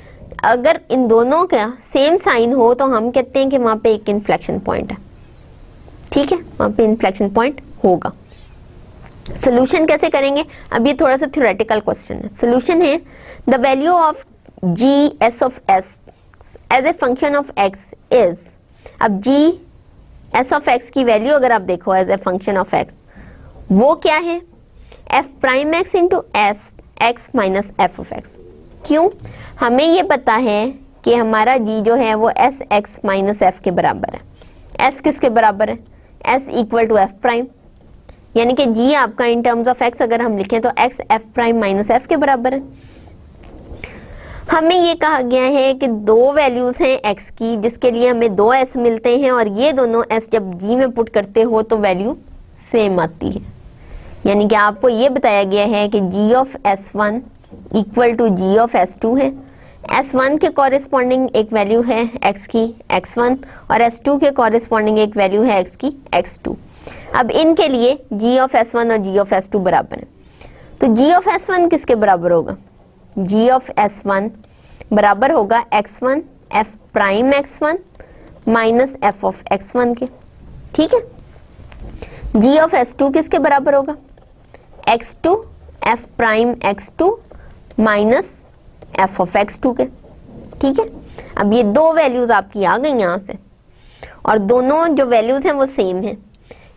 अगर इन दोनों का सेम साइन हो तो हम कहते हैं कि वहां पे एक इन्फ्लेक्शन पॉइंट है। ठीक है, वहां पे इन्फ्लेक्शन पॉइंट होगा। सोल्यूशन कैसे करेंगे, अब ये थोड़ा सा थ्योरेटिकल क्वेश्चन है। सोल्यूशन है the value of g s of s as a function of x is, अब g s ऑफ x की वैल्यू अगर आप देखो as a function of x, वो क्या है, f prime x into s x minus f of x। क्यों, हमें ये पता है कि हमारा g जो है वो s x माइनस f के बराबर है। s किसके बराबर है, s equal to f prime, यानी कि g आपका इन टर्म्स ऑफ x अगर हम लिखें तो x f prime minus f के बराबर है। हमें ये कहा गया है कि दो वैल्यूज हैं x की जिसके लिए हमें दो s मिलते हैं, और ये दोनों s जब g में पुट करते हो तो वैल्यू सेम आती है, यानी कि आपको ये बताया गया है कि g of s1 equal to g of s2 है। s1 के कॉरेस्पॉन्डिंग एक वैल्यू है x की x1, और s2 के कॉरेस्पॉन्डिंग एक वैल्यू है x की x2। अब इनके लिए g ऑफ s1 और g ऑफ s2 बराबर है, तो g ऑफ s1 किसके बराबर होगा, g ऑफ s1 बराबर होगा x1 f prime x1 minus f of x1 के। ठीक है, g ऑफ s2 किसके बराबर होगा, x2 f prime x2 minus f of x2 के। ठीक है, अब ये दो वैल्यूज आपकी आ गई यहां से, और दोनों जो वैल्यूज हैं वो सेम है,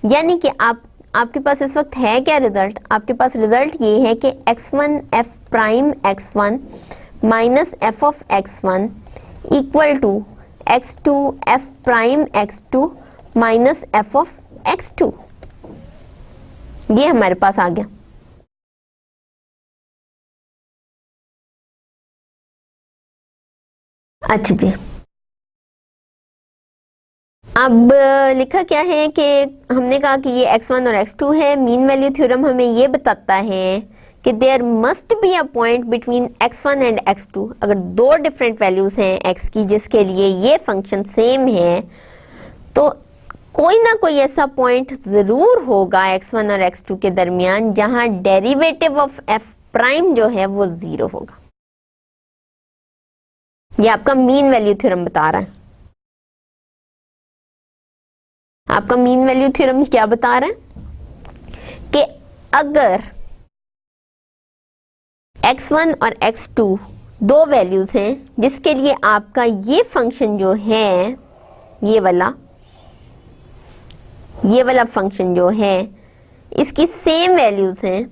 यानी कि आपके पास इस वक्त है क्या रिजल्ट, आपके पास रिजल्ट ये है कि x1 f prime x1 minus f of x1 equal to x2 f prime x2 minus f of x2, ये हमारे पास आ गया। अच्छा जी, अब लिखा क्या है कि हमने कहा कि ये x1 और x2 है। मीन वैल्यू थ्योरम हमें ये बताता है कि there must be a point between x1 and x2। अगर दो डिफरेंट वैल्यूज हैं x की जिसके लिए ये फंक्शन सेम है, तो कोई ना कोई ऐसा पॉइंट जरूर होगा x1 और x2 के दरमियान जहां डेरिवेटिव ऑफ f प्राइम जो है वो 0 होगा। ये आपका मीन वैल्यू थ्योरम बता रहा है। आपका मीन वैल्यू थ्योरम क्या बता रहा है कि अगर x1 और x2 दो वैल्यूज हैं जिसके लिए आपका ये फंक्शन जो है, ये वाला फंक्शन जो है इसकी सेम वैल्यूज हैं,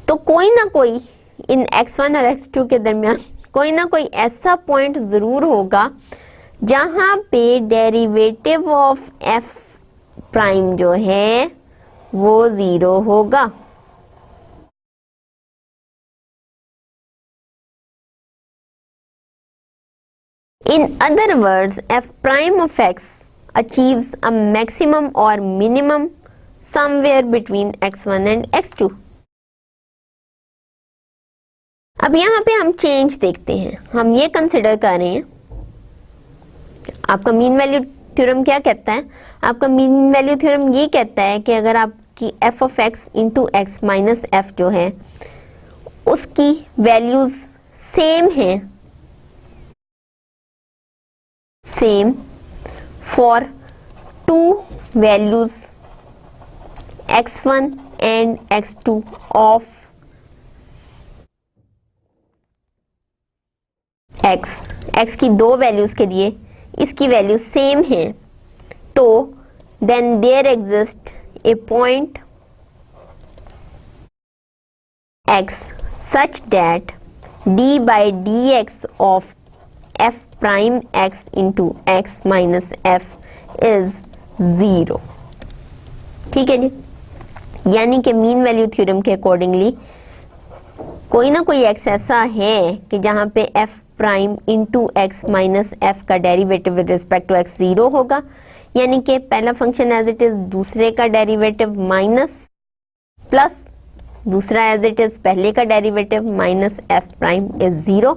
तो कोई ना कोई इन x1 और x2 के दरमियान कोई ना कोई ऐसा पॉइंट जरूर होगा जहां पे डेरिवेटिव ऑफ f प्राइम जो है वो 0 होगा। In other words, f prime of x achieves a maximum or minimum somewhere between x1 and x2। अब यहाँ पे हम चेंज देखते हैं। हम ये कंसिडर कर रहे हैं, आपका मीन वैल्यू थ्योरम क्या कहता है? आपका मीन वैल्यू थ्योरम ये कहता है कि अगर आपकी f of x into X minus F जो है उसकी वैल्यूज सेम है, same for to values x1 and x2 of x की दो वैल्यूज के लिए इसकी वैल्यू सेम है, तो then there exist a point x such that d by dx of f prime x into x minus f is 0। ठीक है जी, यानी कि मीन वैल्यू थ्योरम के अकॉर्डिंगली कोई ना कोई x ऐसा है कि जहां पे f prime into X minus F का derivative with respect to X 0 होगा, यानी कि पहला फंक्शन एज इट इज, दूसरे का डेरिवेटिव माइनस प्लस दूसरा एज इट इज, पहले का derivative minus F prime is 0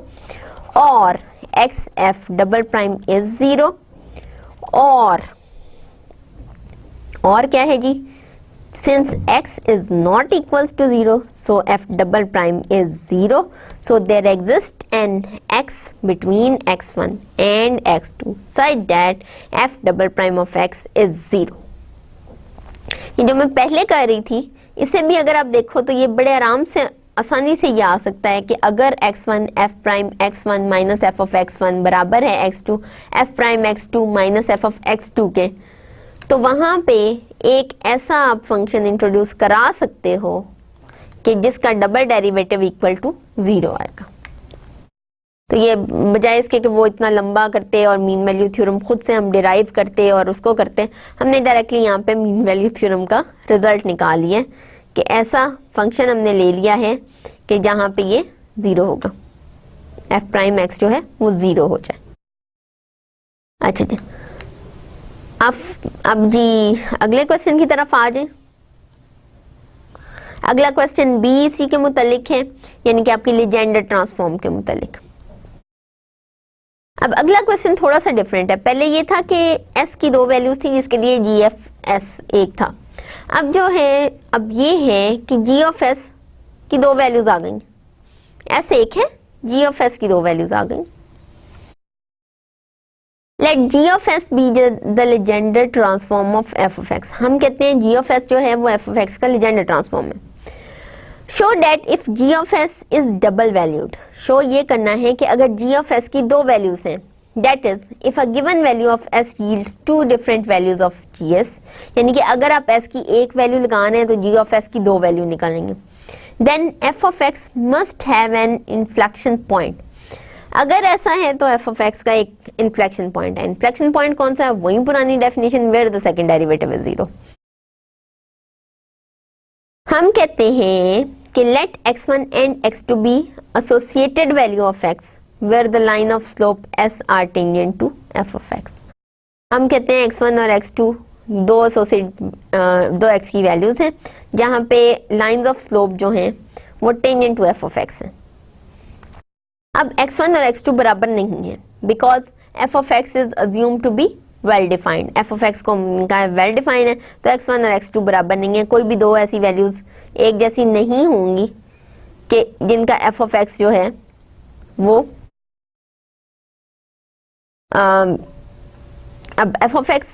और x F double prime is 0 और क्या है जी, since x is not equals to 0 so f double prime is 0, so there exists an x between x1 and x2 such that f double prime of x is 0। ये जो मैं पहले कर रही थी इसे भी अगर आप देखो तो ये बड़े आराम से आसानी से ये आ सकता है कि अगर x1 f prime x1 minus f of x1 बराबर है x2 f prime x2 minus f of x2 के, तो वहां पे एक ऐसा आप फंक्शन इंट्रोड्यूस करा सकते हो कि जिसका डबल डेरिवेटिव इक्वल टू 0 आएगा। तो ये बजाय इसके कि वो इतना लंबा करते और मीन वैल्यू थ्योरम खुद से हम डिराइव करते और उसको करते, हमने डायरेक्टली यहाँ पे मीन वैल्यू थ्योरम का रिजल्ट निकाल लिया कि ऐसा फंक्शन हमने ले लिया है कि जहाँ पे ये 0 होगा, एफ प्राइम एक्स जो है वो 0 हो जाए। अच्छा जी, अब जी अगले क्वेश्चन की तरफ आ जाए। अगला क्वेश्चन बी इसी के मुतालिक है, यानी कि आपकी लीजेंडर ट्रांसफॉर्म के मुतालिक। अब अगला क्वेश्चन थोड़ा सा डिफरेंट है। पहले ये था कि एस की दो वैल्यूज थी जिसके लिए जी एफ एस एक था। अब जो है, अब ये है कि जी ऑफ एस की दो वैल्यूज आ गई, एस एक है, जी ऑफ एस की दो वैल्यूज आ गई। Let g of s be the Legendre transform of f of x. हम कहते हैं जी ऑफ एस जो है वो एफ ऑफ एक्स का लीजेंडर ट्रांसफॉर्म है। Show that if g of s is double valued. Show ये करना है कि अगर जी ऑफ एस की दो वैल्यूज हैं, that is if a given value of s yields two different values of g s, यानी कि अगर आप एस की एक वैल्यू लगा रहे हैं तो जी ऑफ एस की दो वैल्यू निकालेंगे, then f of x must have an inflection point. अगर ऐसा है तो एफ ऑफ एक्स का एक इन्फ्लेक्शन पॉइंट है। इन्फ्लेक्शन पॉइंट कौन सा है? वही पुरानी definition, where the second derivative is 0। हम कहते हैं कि let x1 and x2 be associated value of x where the line of slope s are tangent to f of x। हम कहते हैं x1 और x2 दो x की वैल्यूज हैं जहां पे लाइंस ऑफ स्लोप जो हैं वो tangent to f of x हैं। अब x1 और x2 बराबर नहीं है because f of x is assume to be well defined. f of x को उनका वेल डिफाइंड है, तो x1 और x2 बराबर नहीं है। कोई भी दो ऐसी वैल्यूज एक जैसी नहीं होंगी कि जिनका f ऑफ x जो है वो अब f of x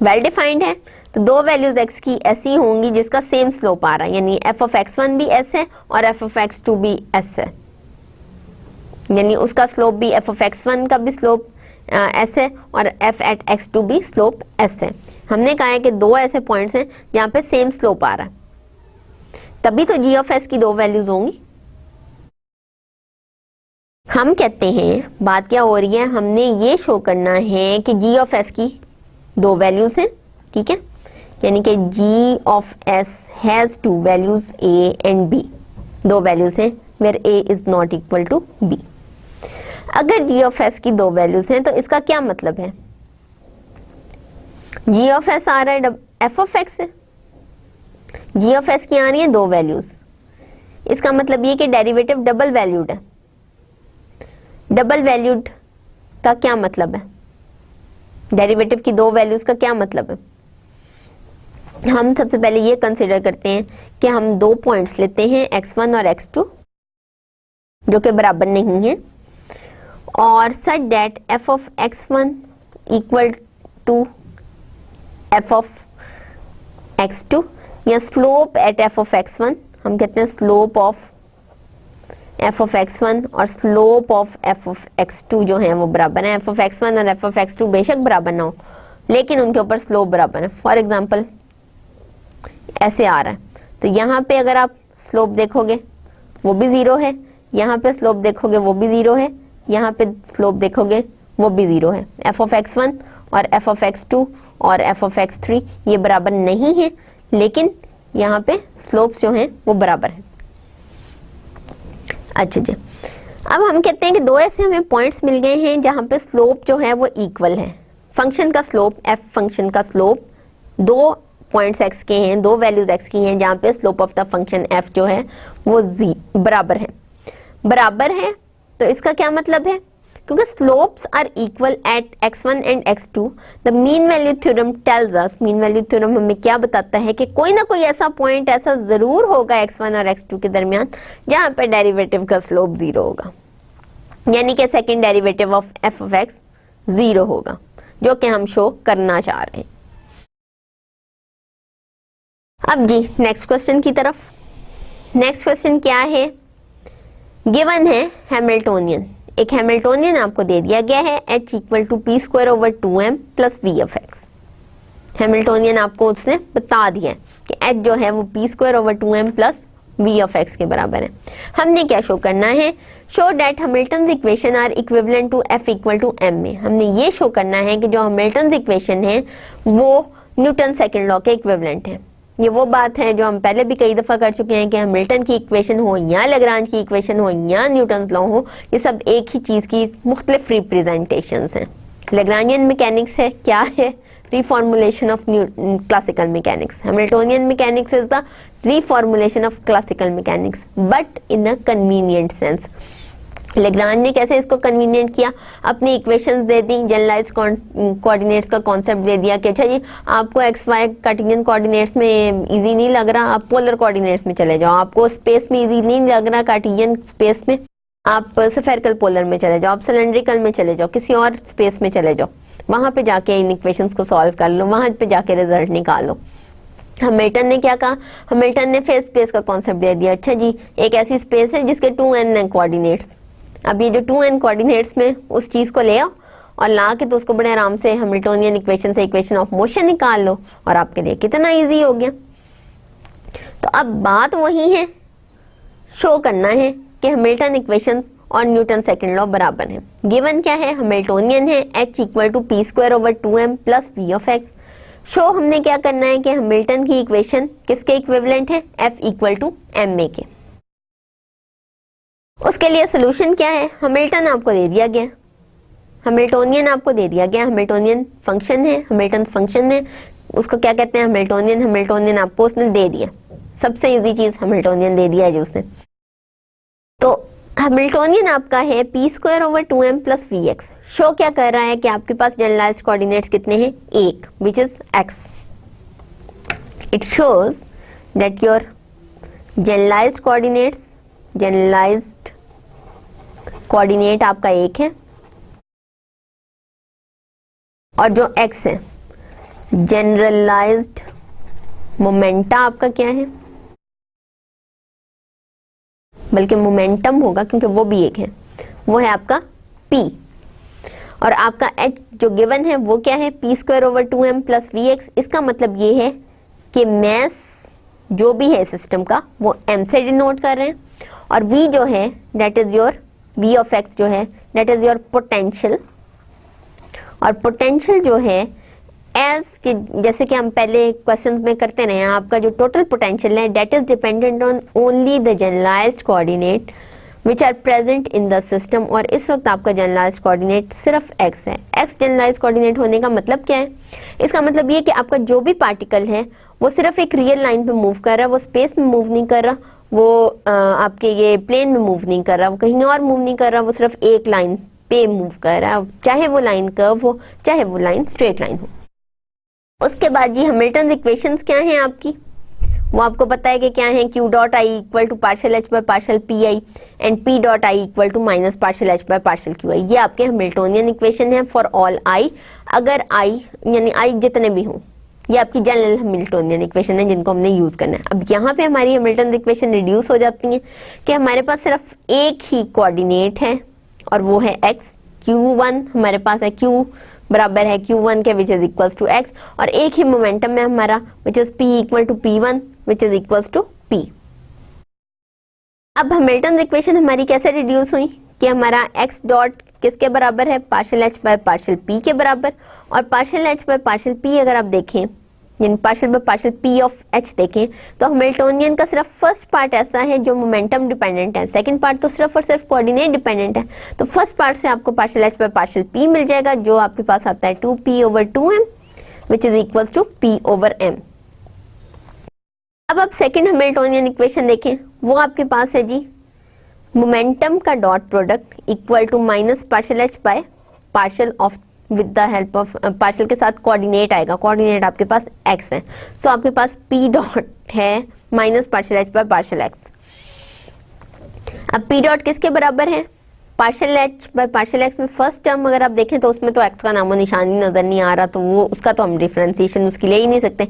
well defined है तो दो वैल्यूज x की ऐसी होंगी जिसका सेम स्लोप आ रहा है, यानी f ऑफ x1 भी s है और f ऑफ x2 भी s है, यानी उसका स्लोप भी f ऑफ x1 का भी स्लोप s है और f एट x2 भी स्लोप s है। हमने कहा है कि दो ऐसे पॉइंट्स हैं जहां पे सेम स्लोप आ रहा है, तभी तो g ऑफ s की दो वैल्यूज होंगी। हम कहते हैं बात क्या हो रही है, हमने ये शो करना है कि g ऑफ s की दो वैल्यूज हैं, ठीक है। यानी कि g of s has two values a and b, दो वैल्यूज हैं where a is not equal to b। अगर g ऑफ s की दो वैल्यूज हैं तो इसका क्या मतलब है, g ऑफ s आ रहा है f ऑफ x है, g ऑफ s की आ रही है दो वैल्यूज, इसका मतलब ये कि डेरिवेटिव डबल वैल्यूड है। डबल वैल्यूड का क्या मतलब है, डेरिवेटिव की दो वैल्यूज का क्या मतलब है? हम सबसे पहले ये कंसिडर करते हैं कि हम दो पॉइंट्स लेते हैं x1 और x2 जो कि बराबर नहीं है, और such that f of x1 equal to f of x2, या slope eight f of x1, हम कहते हैं slope of f of x1 और slope of f of x2 जो है वो बराबर है। f ऑफ x1 और f ऑफ x2 बेशक बराबर ना हो लेकिन उनके ऊपर स्लोप बराबर है। फॉर एग्जांपल ऐसे आ रहा है, तो यहाँ पे अगर आप स्लोप देखोगे वो भी जीरो है, यहाँ पे स्लोप देखोगे वो भी जीरो है, यहाँ पे स्लोप देखोगे वो भी जीरो है। f ऑफ x1 और f ऑफ x2 और f ऑफ x3 ये बराबर नहीं है, लेकिन यहाँ पे स्लोप्स जो हैं वो बराबर है। अच्छा जी, अब हम कहते हैं कि दो ऐसे हमें पॉइंट्स मिल गए हैं जहाँ पे स्लोप जो है वो इक्वल है। फंक्शन का स्लोप, f फंक्शन का स्लोप दो पॉइंट्स x के हैं, दो वैल्यूज x की हैं, जहाँ पे slope of the function f जो है वो बराबर है। बराबर है तो इसका क्या मतलब है, क्योंकि slopes are equal at x1 and x2, the mean value theorem tells us, mean value theorem हमें क्या बताता है कि कोई ना कोई ऐसा पॉइंट ऐसा जरूर होगा x1 और x2 के दरमियान जहां पर डेरिवेटिव का स्लोप जीरो होगा, यानी कि second derivative of f of x zero होगा, जो कि हम शो करना चाह रहे हैं। अब जी नेक्स्ट क्वेश्चन की तरफ। नेक्स्ट क्वेश्चन क्या है, गिवन है हैमिल्टोनियन, एक हैमिल्टोनियन आपको दे दिया गया है h equal to p square over 2m plus v of x. Hamiltonian आपको उसने बता दिया है कि h जो है वो p square over 2m plus v of x के बराबर है। हमने क्या शो करना है, show that Hamilton's equation are equivalent to f equal to m में हमने ये शो करना है कि जो हैमिल्टन्स इक्वेशन है वो न्यूटन सेकंड लॉ के इक्विवेलेंट है। ये वो बात है जो हम पहले भी कई दफा कर चुके हैं कि हैमिल्टन की इक्वेशन हो या लैग्रांज की इक्वेशन हो या न्यूटन लॉ हो, ये सब एक ही चीज की मुख्तलिफ रिप्रेजेंटेशंस हैं। लैग्रांजियन मैकेनिक्स है क्या है, reformulation of classical mechanics. Hamiltonian mechanics is the reformulation of classical mechanics, but in a convenient sense. Lagrange ने कैसे इसको कन्वीनियंट किया, अपनी इक्वेशंस दे दी, जनरलाइज्ड कोऑर्डिनेट्स का कॉन्सेप्ट दे दिया कि अच्छा जी आपको एक्स वाई कार्टेशियन कोऑर्डिनेट्स में इजी नहीं लग रहा, आप पोलर कोऑर्डिनेट्स में चले जाओ, आपको स्पेस में इजी नहीं लग रहा कार्टेशियन स्पेस में, आप स्फेरिकल पोलर में चले जाओ, आप सिलेंड्रिकल में चले जाओ, किसी और स्पेस में चले जाओ, वहां पे जाके इन इक्वेशंस को सॉल्व कर लो, वहां पे जाके रिजल्ट निकालो। हैमिल्टन ने क्या कहा, हैमिल्टन ने फेज स्पेस का कॉन्सेप्ट दे दिया, अच्छा जी एक ऐसी स्पेस है जिसके 2n कोऑर्डिनेट्स, अब ये जो 2n कोऑर्डिनेट्स में उस चीज को ले आओ और ला के तो उसको बड़े आराम से हैमिल्टोनियन इक्वेशन से इक्वेशन ऑफ मोशन निकाल लो और आपके लिए कितना इजी हो गया। तो अब बात वही है, शो करना है कि हैमिल्टन इक्वेशंस और न्यूटन सेकंड लॉ बराबर हैं। गिवन क्या है, हैमिल्टोनियन है h equal to p square over 2m plus v of x. Show हमने क्या करना है कि हैमिल्टन की इक्वेशन किसके इक्विवेलेंट है, f equal to m a के। उसके लिए सोल्यूशन क्या है, हैमिल्टन आपको दे दिया गया, हैमिल्टोनियन आपको दे दिया गया, हैमिल्टोनियन फंक्शन है, हैमिल्टन फंक्शन है, उसको क्या कहते हैं हैमिल्टोनियन, हैमिल्टोनियन आपको उसने दे दिया, सबसे इजी चीज हैमिल्टोनियन दे दिया है जो उसने। तो हैमिल्टोनियन आपका है p square over 2m plus v x. Show क्या कर रहा है कि आपके पास जनरलाइज्ड कोऑर्डिनेट्स कितने हैं, एक, which is x। It shows that your generalized coordinate आपका एक है और जो x है जनरलाइज्ड मोमेंटा आपका क्या है, बल्कि मोमेंटम होगा क्योंकि वो भी एक है, वो है आपका p, और आपका h जो गिवन है वो क्या है, p square over 2m plus v x. इसका मतलब ये है कि मैस जो भी है सिस्टम का वो m से डिनोट कर रहे हैं, और v जो है that is your v of x जो है डेट इज योर पोटेंशियल, और पोटेंशियल जो है एज कि जैसे कि हम पहले क्वेश्चंस में करते रहे हैं, आपका जो टोटल पोटेंशियल है that is dependent on only the generalized coordinate which are present in the system. और इस वक्त आपका जनरलाइज्ड कोऑर्डिनेट सिर्फ x है। x जनरलाइज्ड कोऑर्डिनेट होने का मतलब क्या है? इसका मतलब ये कि आपका जो भी पार्टिकल है वो सिर्फ एक रियल लाइन पे मूव कर रहा है, वो स्पेस में मूव नहीं कर रहा, वो आपके ये प्लेन में मूव नहीं कर रहा, वो कहीं और मूव नहीं कर रहा, वो सिर्फ एक लाइन पे मूव कर रहा है, चाहे वो लाइन कर्व हो चाहे वो लाइन स्ट्रेट लाइन हो। उसके बाद जी हैमिल्टन इक्वेशंस क्या हैं आपकी, वो आपको पता है कि क्या है, q dot i equal to partial h by partial p i and p dot i equal to minus partial h by partial q i. ये आपके हैमिल्टोनियन इक्वेशन है फॉर ऑल आई, अगर आई यानी आई जितने भी हों, ये आपकी जनरल हैमिल्टोनियन इक्वेशन है जिनको हमने यूज करना है। अब यहाँ पे हमारी हैमिल्टन इक्वेशन रिड्यूस हो जाती है कि हमारे पास सिर्फ एक ही कोऑर्डिनेट है और वो है x। q1 हमारे पास है, q बराबर है q1 के which is equals to x, और एक ही मोमेंटम है हमारा which is p equal to p1 which is equals to p। अब हैमिल्टन इक्वेशन हमारी कैसे रिड्यूस हुई कि हमारा x डॉट किसके बराबर है, partial h by partial p के बराबर, और partial h by partial p अगर आप देखें यानी partial by partial p of h देखें तो हैमिल्टोनियन का सिर्फ फर्स्ट पार्ट ऐसा है जो मोमेंटम डिपेंडेंट है, सेकंड पार्ट तो सिर्फ और सिर्फ कोऑर्डिनेट डिपेंडेंट है। तो फर्स्ट पार्ट से आपको partial h by partial p मिल जाएगा जो आपके पास आता है 2p over 2m which is equals to p over m। अब आप सेकंड हैमिल्टोनियन इक्वेशन देखें, वो आपके पास है जी मोमेंटम का dot product equal to minus partial h by partial of with the help of partial के साथ कोऑर्डिनेट आएगा, कोऑर्डिनेट आपके पास x है, सो आपके पास p डॉट है minus partial h by partial x। अब p डॉट किसके बराबर है, partial h by partial x में फर्स्ट टर्म अगर आप देखें तो उसमें तो x का नामो निशान ही नजर नहीं आ रहा, तो वो उसका तो हम डिफरेंशिएशन उसकी ले ही नहीं सकते।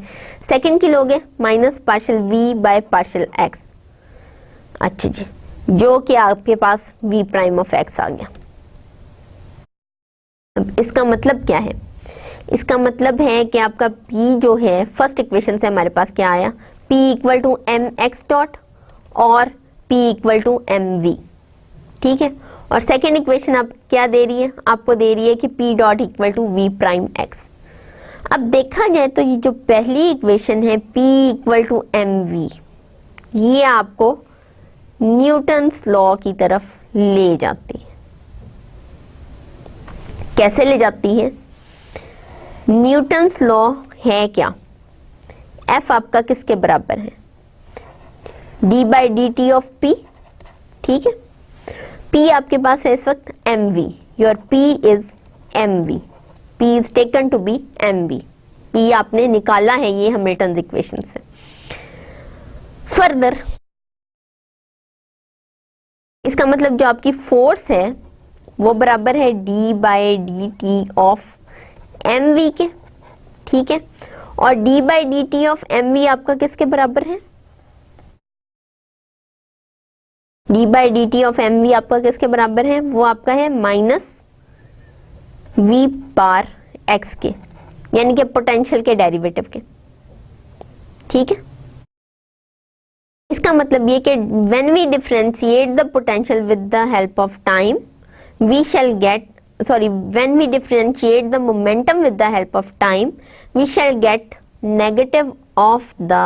सेकंड की लोगे minus partial v by partial x, अच्छा जी, जो कि आपके पास v प्राइम ऑफ x आ गया। अब इसका मतलब क्या है, इसका मतलब है कि आपका p जो है फर्स्ट इक्वेशन से हमारे पास क्या आया, p equal to m x dot और p equal to m v, ठीक है। और सेकेंड इक्वेशन आप क्या दे रही है, आपको दे रही है कि p dot equal to v prime x। अब देखा जाए तो ये जो पहली इक्वेशन है p equal to m v, ये आपको न्यूटन्स लॉ की तरफ ले जाती है। कैसे ले जाती है, न्यूटन्स लॉ है क्या, F आपका किसके बराबर है, d by D T of P, ठीक है। P आपके पास है इस वक्त mv, your P is mv, P is taken to be mv, P आपने निकाला है ये हैमिल्टन इक्वेशन से। फर्दर इसका मतलब जो आपकी फोर्स है वो बराबर है d by D T of m v के, ठीक है। और d by D T of m v आपका किसके बराबर है, d by D T of m v आपका किसके बराबर है, वो आपका है माइनस v बार x के, यानी कि पोटेंशियल के डेरिवेटिव के, ठीक है। इसका मतलब ये कि when we differentiate the potential with the help of time we shall get, sorry, when we differentiate the momentum with the help of time we shall get negative of the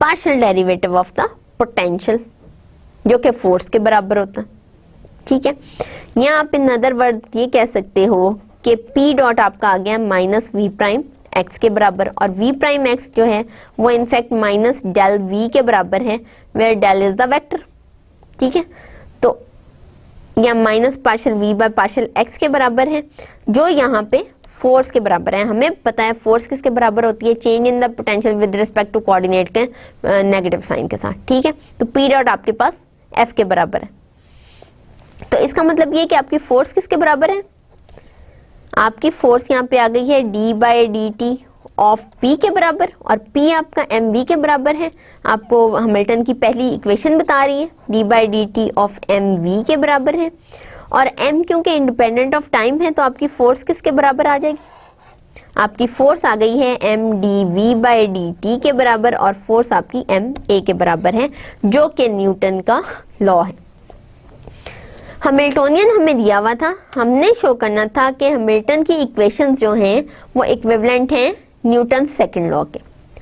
partial derivative of the potential जो कि force के बराबर होता है, ठीक है। यहाँ आप इन अदर वर्ड्स ये कह सकते हो कि p डॉट आपका आ गया माइनस v प्राइम x के बराबर, और v प्राइम x जो है वो इनफैक्ट माइनस डेल v के बराबर है, where del is the vector, ठीक है। तो या minus partial v by partial x के बराबर है, जो यहाँ पे फोर्स के बराबर है। हमें पता है फोर्स किसके बराबर होती है, change in the potential with respect to coordinate के नेगेटिव साइन के साथ, ठीक है। तो p डॉट आपके पास f के बराबर है, तो इसका मतलब ये कि आपकी फोर्स किसके बराबर है, आपकी फोर्स यहाँ पे आ गई है d by D T of p के बराबर, और p आपका mv के बराबर है। आपको हैमिल्टन की पहली इक्वेशन बता रही है d by D T of mv के बराबर है, और m क्योंकि इंडिपेंडेंट ऑफ टाइम है तो आपकी फोर्स किसके बराबर आ जाएगी, आपकी फोर्स आ गई है m d v by D T के बराबर, और फोर्स आपकी m a के बराबर है जो कि न्यूटन का लॉ है। हैमिल्टोनियन हमें दिया हुआ था, हमने शो करना था कि हैमिल्टन की इक्वेशंस जो हैं वो इक्विवेलेंट हैं न्यूटन सेकंड लॉ के।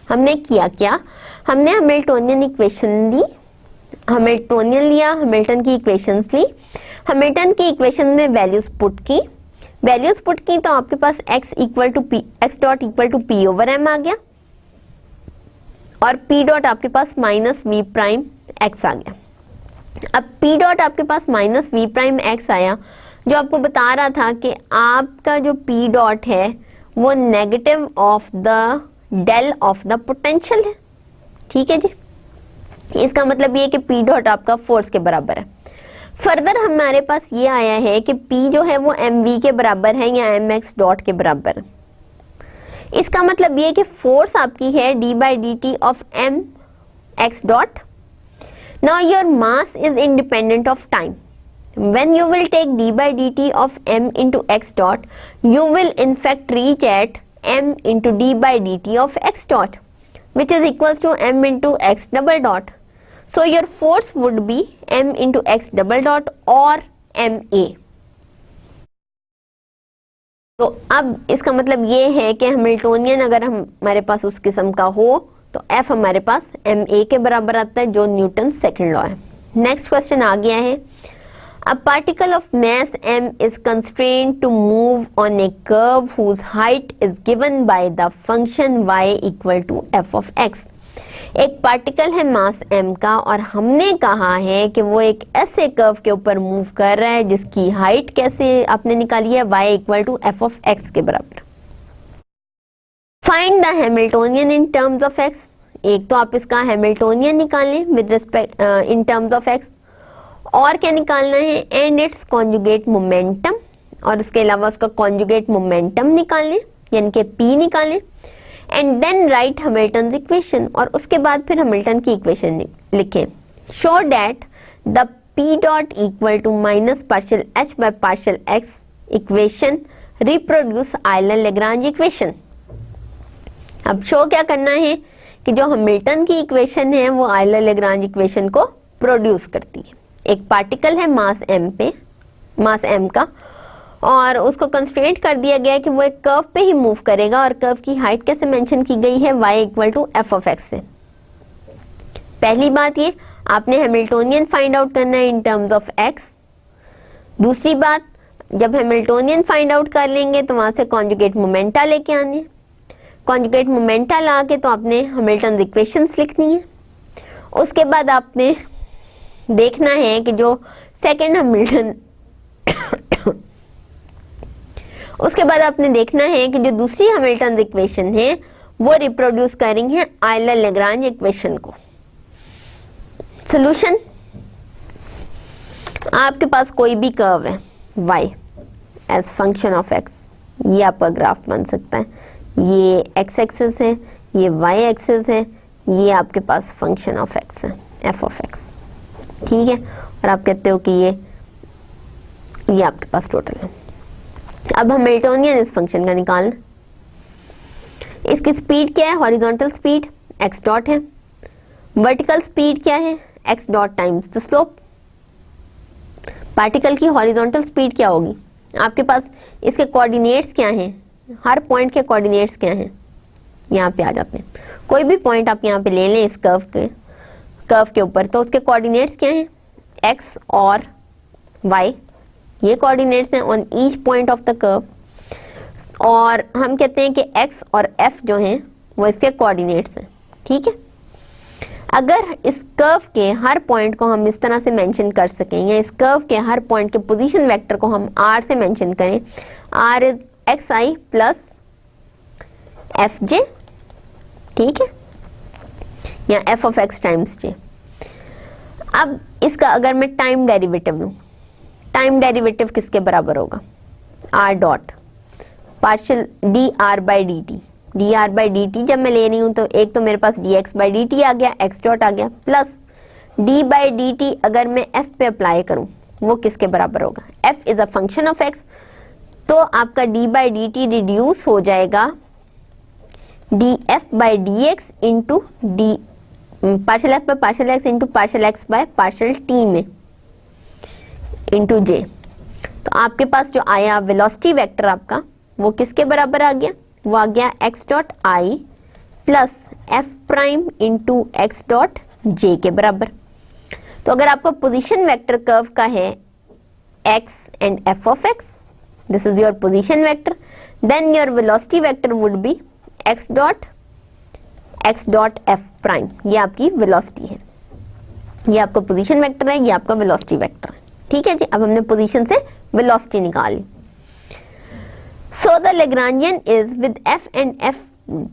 हमने किया क्या, हमने हैमिल्टोनियन इक्वेशन ली, हैमिल्टोनियन लिया, हैमिल्टन की इक्वेशंस ली, हैमिल्टन की इक्वेशन में वैल्यूज पुट की, वैल्यूज पुट की तो आपके पास x dot equal to p over m आ गया और p डॉट आपके पास माइनस v प्राइम x आ गया। अब p डॉट आपके पास माइनस v प्राइम x आया, जो आपको बता रहा था कि आपका जो p डॉट है वो negative of the del of the potential है। ठीक है जी, इसका मतलब ये है कि p डॉट आपका फोर्स के बराबर है। फर्दर हमारे पास ये आया है कि P जो है वो mv के बराबर है या mx डॉट के बराबर। इसका मतलब ये कि फोर्स आपकी है d by D T of m x dot. Now your mass is independent of time. When you will take d by dt of m into x dot, you will in fact reach at m into d by dt of x dot, which is equals to m into x double dot. So your force would be m into x double dot or ma. तो अब इसका मतलब ये है कि Hamiltonian अगर हमारे पास उस किस्म का हो तो f हमारे पास ma के बराबर आता है, जो न्यूटन सेकंड लॉ है। नेक्स्ट क्वेश्चन आ गया है, a particle of mass m is constrained to move on a curve whose height is given by the function y equal to f of x. एक particle है मास m का और हमने कहा है कि वो एक ऐसे कर्व के ऊपर मूव कर रहा है जिसकी हाइट कैसे आपने निकाली है, y equal to f of x के बराबर। Find the Hamiltonian in terms of x। एक तो आप इसका हैमिल्टोनियन निकालें with respect in terms of x, और क्या निकालना है, एंड इट्स कॉन्जुगेट मोमेंटम, और उसके अलावा उसका कॉन्जुगेट मोमेंटम निकालें यानी कि p निकालें, and then write Hamilton equation, और उसके बाद फिर हैमिल्टन की इक्वेशन लिखें। Show that the p dot equal to minus partial h by partial x equation reproduce Euler Lagrange equation. अब शो क्या करना है कि जो हैमिल्टन की इक्वेशन है वो आयलर लेग्रांज इक्वेशन को प्रोड्यूस करती है। एक पार्टिकल है मास m का, और उसको कंस्ट्रेंट कर दिया गया है कि वो एक कर्व पे ही मूव करेगा, और कर्व की हाइट कैसे मेंशन की गई है, y equal to f of x से। पहली बात ये, आपने हैमिल्टोनियन फाइंड आउट करना है इन टर्म्स ऑफ x। दूसरी बात, जब हैमिल्टोनियन फाइंड आउट कर लेंगे तो वहां से कॉन्जुगेट मोमेंटा लेके आने, कॉन्जुगेट मोमेंटा ला के तो आपने हैमिल्टन इक्वेशंस लिखनी है। उसके बाद आपने देखना है कि जो सेकंड हैमिल्टन उसके बाद आपने देखना है कि जो दूसरी हैमिल्टन इक्वेशन है वो रिप्रोड्यूस करेंगे है आयलर लेग्रांज इक्वेशन को। सॉल्यूशन, आपके पास कोई भी कर्व है y as function of x, ये आपका ग्राफ बन सकता है, ये x एक्सिस है, ये y एक्सिस है, ये आपके पास फंक्शन ऑफ x है f ऑफ x। ठीक है, और आप कहते हो कि ये आपके पास टोटल है। अब हैमिल्टोनियन इस फंक्शन का निकालना, इसकी स्पीड क्या है, हॉरिजॉन्टल स्पीड x डॉट है, वर्टिकल स्पीड क्या है, x dot times the slope. Particle की हॉरिजॉन्टल स्पीड क्या होगी, आपके पास इसके कोऑर्डिनेट्स क्या हैं, हर पॉइंट के कोऑर्डिनेट्स क्या हैं, यहाँ पे आ जाते हैं। कोई भी पॉइंट आप यहाँ पे ले लें इस कर्व के ऊपर, तो उसके कोऑर्डिनेट्स क्या हैं, x और y, ये कोऑर्डिनेट्स हैं on each point of the curve. और हम कहते हैं कि x और f जो हैं वो इसके कोऑर्डिनेट्स हैं। ठीक है, अगर इस कर्व के हर पॉइंट को हम इस तरह से मेंशन कर सकें, या इस कर्व के हर पॉइंट के पोजीशन वेक्टर को हम r से मेंशन करें, r is xi plus fj, ठीक है, या f of x times j। अब इसका अगर मैं टाइम डेरिवेटिव लूं, टाइम डेरिवेटिव किसके बराबर होगा, r dot partial D R by D T, D R by D T जब मैं ले रही हूं तो एक तो मेरे पास D X by D T आ गया, x डॉट आ गया, plus d by D T अगर मैं f पे अप्लाई करूं वो किसके बराबर होगा, f is a function of x, तो आपका d by D T reduce हो जाएगा D F by d x into D partial F by partial x into partial x bye partial T में। इंटू जे। तो आपके पास जो आया वेलोसिटी वेक्टर आपका वो किसके बराबर आ गया, वो आ गया x dot I plus F prime into x dot J के बराबर। तो अगर आपका पोजीशन वेक्टर कर्व का है x and f of x, this is your position vector, then your velocity vector would be x dot f prime। ये आपकी velocity है, ये आपका पोजीशन वेक्टर है, ये आपका वेलोसिटी वेक्टर है। ठीक है जी, अब हमने पोजीशन से वेलोसिटी निकाली। So the Lagrangian is with f and f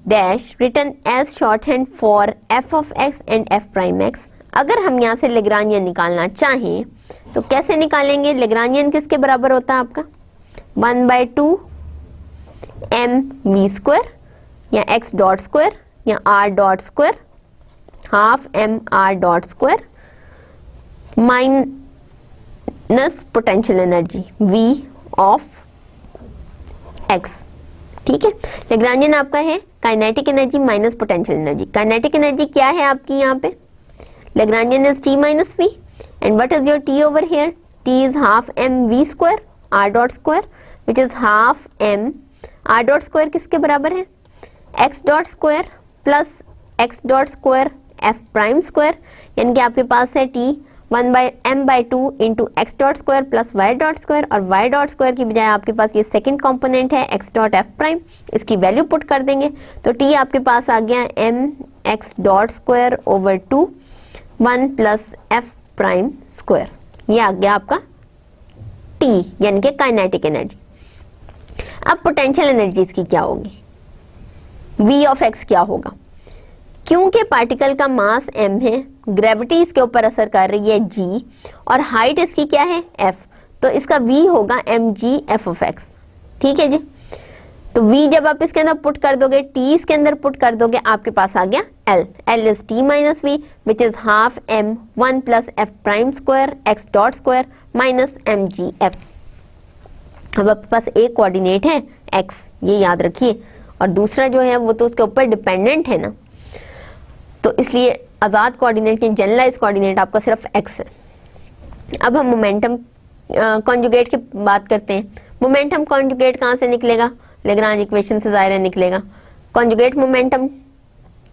dash written as shorthand for f of x and f prime x। अगर हम यहाँ से Lagrangian निकालना चाहें तो कैसे निकालेंगे? Lagrangian किसके बराबर होता है आपका 1/2 mv² या x डॉट स्क्वायर या r dot square half mr dot square minus potential energy v of x। ठीक है, Lagrangian आपका है kinetic energy minus potential energy. Kinetic energy क्या है आपकी यहाँ पे? Lagrangian is t minus v and what is your t over here? t is half mv square r dot square which is half m r dot square किसके बराबर है? x dot square plus x dot square f prime square, यानी कि आपके पास है t 1/m/2 into x dot square plus y dot square, और y dot square की बजाय आपके पास ये सेकंड कंपोनेंट है एक्स डॉट एफ प्राइम, इसकी वैल्यू पुट कर देंगे तो t आपके पास आ गया m x dot square over 2 1 plus F prime square. ये आ गया आपका t यानी कि काइनेटिक एनर्जी। अब पोटेंशियल एनर्जी इसकी क्या होगी? v ऑफ x क्या होगा? क्योंकि पार्टिकल का मास m है, ग्रेविटी इसके ऊपर असर कर रही है g और हाइट इसकी क्या है f, तो इसका v होगा mg f ऑफ x। ठीक है जी, तो v जब आप इसके अंदर पुट कर दोगे, t इसके अंदर पुट कर दोगे, आपके पास आ गया l। l is t minus v which is half m 1 plus f prime square x dot square minus mg f। अब आपके पास एक कोऑर्डिनेट है x, ये याद रखिए, और दूसरा जो है वो तो उसके ऊपर डिपेंडेंट है ना, तो इसलिए आज़ाद कोऑर्डिनेट के जनरलाइज कोऑर्डिनेट आपका सिर्फ x है। अब हम मोमेंटम कॉन्जुगेट की बात करते हैं। मोमेंटम कॉन्जुगेट कहाँ से निकलेगा? लेग्रांज इक्वेशन से ज़ाहिर है निकलेगा। कॉन्जुगेट मोमेंटम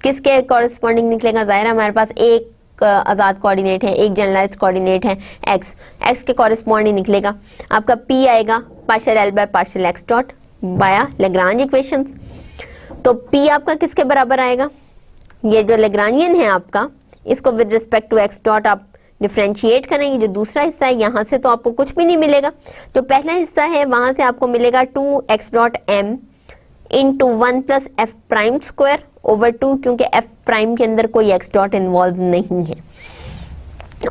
किसके कॉरेस्पॉन्डिंग निकलेगा? ज़ाहिर है हमारे पास एक आज़ाद कोऑर्डिनेट है, एक जनरलाइज कोऑर्डिनेट है x के कॉरेस्पॉन्डिंग निकलेगा। आपका p आएगा partial l bye partial x dot बाया लेग्रांज इक्वेशंस। तो p आपका किसके बराबर आएगा? ये जो Lagrangian है आपका, इसको with respect to x dot आप डिफरेंशिएट करेंगे। जो दूसरा हिस्सा है यहाँ से तो आपको कुछ भी नहीं मिलेगा, जो पहला हिस्सा है वहां से आपको मिलेगा 2x dot m into 1 plus F prime square over 2, क्योंकि f प्राइम के अंदर कोई x डॉट इन्वॉल्व नहीं है,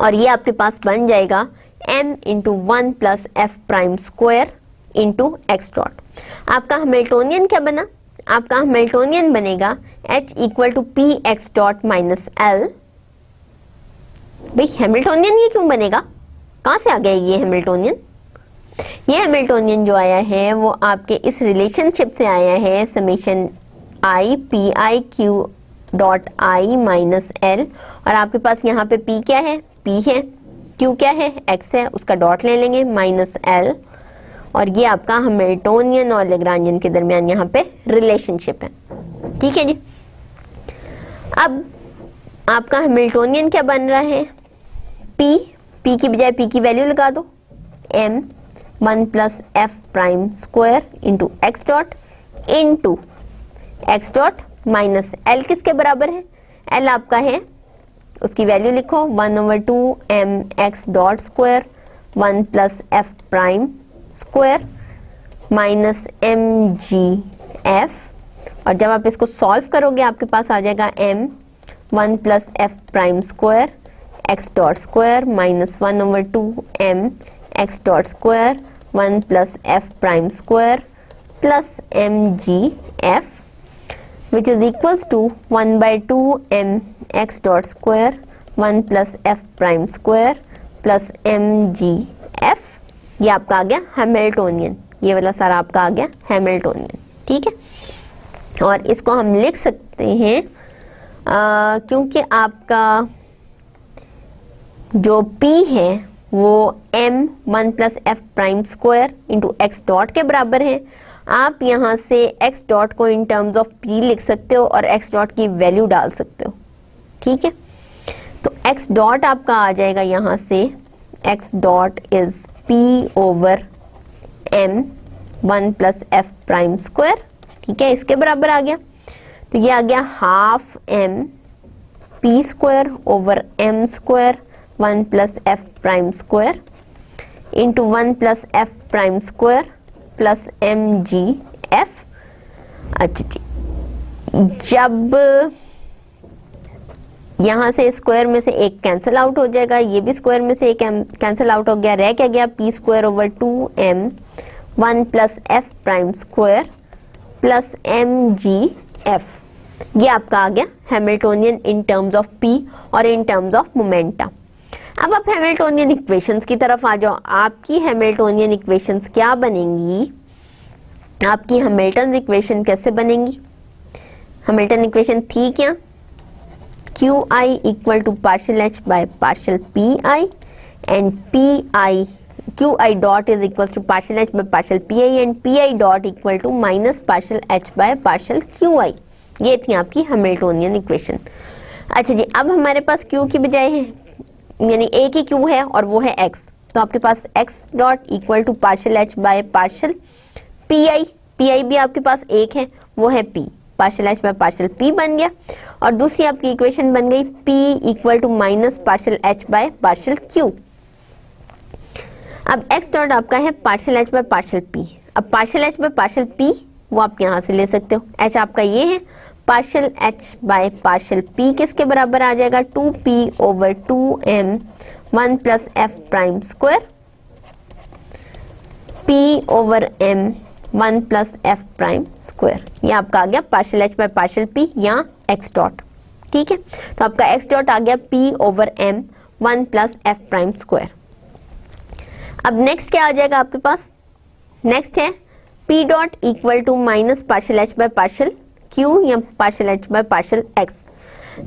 और ये आपके पास बन जाएगा m into 1 plus F prime square into x dot. आपका हैमिल्टोनियन क्या बना? आपका हैमिल्टोनियन बनेगा h equal to p x dot minus l. भाई हैमिल्टोनियन ये क्यों बनेगा? कहाँ से आ गया ये हैमिल्टोनियन? ये हैमिल्टोनियन जो आया है वो आपके इस रिलेशनशिप से आया है summation I p i Q dot I minus L, और आपके पास यहाँ पे p क्या है? p है, q क्या है? x है, उसका डॉट ले लेंगे माइनस l, और ये आपका हैमिल्टोनियन और लेग्रांजियन के दरमियान यहाँ पे रिलेशनशिप है। ठीक है जी, अब आपका हैमिल्टोनियन क्या बन रहा है? p की बजाय p की वैल्यू लगा दो, m 1 plus F prime square into x dot into x dot minus l किसके बराबर है? l आपका है, उसकी वैल्यू लिखो 1/2 m x dot square 1 plus F prime square minus M G f, और जब आप इसको सॉल्व करोगे आपके पास आ जाएगा m 1 plus F prime square x dot square minus 1/2 m x dot square 1 plus F prime square plus M G f which is equals to 1/2 m x dot square 1 plus F prime square plus M G f. ये आपका आ गया Hamiltonian, ये वाला सारा आपका आ गया हैमिल्टोनियन। ठीक है, और इसको हम लिख सकते हैं क्योंकि आपका जो p है वो m 1 plus F prime square into x dot के बराबर है। आप यहाँ से एक्स डॉट को इन टर्म्स ऑफ p लिख सकते हो और एक्स डॉट की वैल्यू डाल सकते हो, ठीक है। तो एक्स डॉट आपका आ जाएगा यहाँ से, x dot is p over m 1 plus F prime square, ठीक है, इसके बराबर आ गया। तो ये आ गया half m p square over m square 1 plus F prime square into 1 plus F prime square plus M G f. अच्छा जी, जब यहां से स्क्वायर में से एक कैंसिल आउट हो जाएगा, ये भी स्क्वायर में से एक कैंसिल आउट हो गया, रह क्या गया p square over 2m 1 plus F prime square plus M G f. ये आपका आ गया Hamiltonian in terms of p और इन टर्म्स ऑफ मोमेंटा। अब आप हैमिल्टोनियन इक्वेशंस की तरफ आ जाओ। आपकी हैमिल्टोनियन इक्वेशंस क्या बनेंगी? आपकी हैमिल्टन इक्वेशन कैसे बनेंगी? हैमिल्टन इक्वेशन थी क्या? Q i equal to partial h by partial p i and p i, q i dot is equal to partial h by partial p i and p i dot equal to minus partial h by partial q i. ये थी आपकी Hamiltonian equation. अच्छा जी, अब हमारे पास Q की बजाय है, यानी एक ही क्यू है और वो है x, तो आपके पास x dot equal to partial h by partial p i, p i भी आपके पास एक है, वो है p, partial h by partial p बन गया। और दूसरी आपकी इक्वेशन बन गई p equal to minus partial h by partial q। अब x डॉट आपका है partial h by partial p। अब partial h by partial p वो आप यहाँ से ले सकते हो, h आपका ये है, partial h by partial p किसके बराबर आ जाएगा? 2p over 2m 1 plus F prime square p over m 1 plus F prime square. ये आपका आ गया partial h by partial p या x डॉट, ठीक है। तो आपका x डॉट आ गया p over m 1 plus F prime square. अब नेक्स्ट क्या आ जाएगा आपके पास? नेक्स्ट है p dot equal to minus partial h by partial q या partial h by partial x।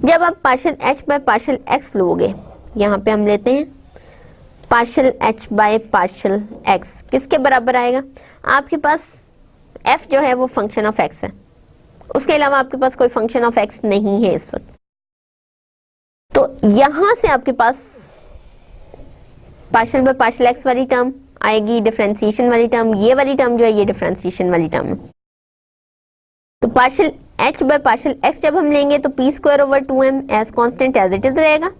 जब आप partial h by partial x लोगे, यहाँ पे हम लेते हैं partial h by partial x, किसके बराबर आएगा? आपके पास f जो है वो फंक्शन ऑफ x है, उसके अलावा आपके पास कोई फंक्शन ऑफ x नहीं है इस वक्त। तो यहां से आपके पास पार्शियल बाय पार्शियल x वाली टर्म आएगी, डिफरेंशिएशन वाली टर्म, ये वाली टर्म जो है ये डिफरेंशिएशन वाली टर्म है। तो partial h by partial x जब हम लेंगे तो p square over 2m as constant as it is रहेगा।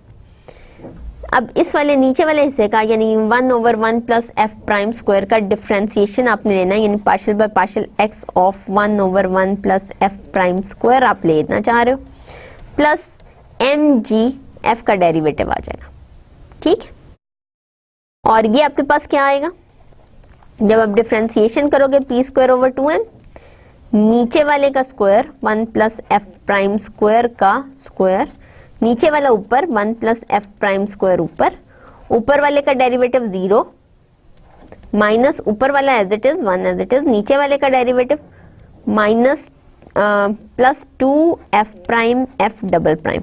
अब इस वाले नीचे वाले हिस्से का यानी 1 over 1 plus F prime square का डिफरेंशिएशन आपने लेना है, यानी partial by partial x of 1 over 1 plus F prime square आप लेना चाह रहे हो, प्लस एम जी एफ का डेरिवेटिव आ जाएगा, ठीक है। और ये आपके पास क्या आएगा? जब आप डिफरेंशिएशन करोगे p स्क्वायर ओवर 2m, नीचे वाले का square 1 plus F prime square का स्क्वायर, नीचे वाला ऊपर 1 प्लस एफ प्राइम स्क्वायर ऊपर, ऊपर वाले का डेरिवेटिव 0 माइनस ऊपर वाला as it is 1 as it is, नीचे वाले का derivative minus plus 2 F prime F double prime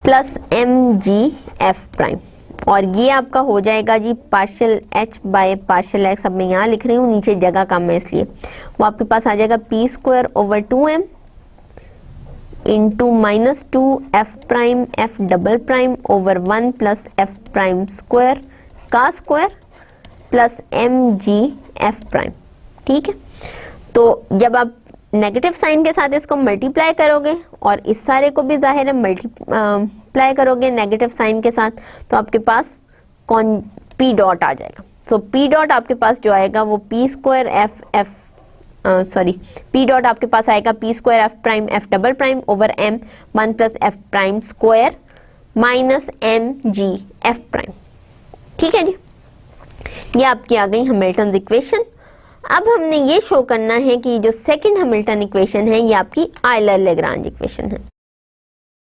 plus M G F prime. और ये आपका हो जाएगा जी partial h by partial x। अब मैं यहाँ लिख रही हूँ, नीचे जगह कम है इसलिए, वो आपके पास आ जाएगा p square over 2m into minus 2 F prime F double prime over 1 plus F prime square का square plus M G F prime, ठीक है। तो जब आप नेगेटिव साइन के साथ इसको मल्टीप्लाई करोगे और इस सारे को भी जाहिर है मल्टीप्लाई करोगे नेगेटिव साइन के साथ, तो आपके पास कौन p डॉट आ जाएगा। सो p डॉट आपके पास जो आएगा वो p square f f p dot आपके पास आएगा p square F prime F double prime over m 1 plus F prime square minus M G F prime, ठीक है जी। ये आपकी आ गई हैमिल्टन इक्वेशन। अब हमने ये शो करना है कि जो सेकंड हैमिल्टन इक्वेशन है ये आपकी आयलर लेग्रांज इक्वेशन है।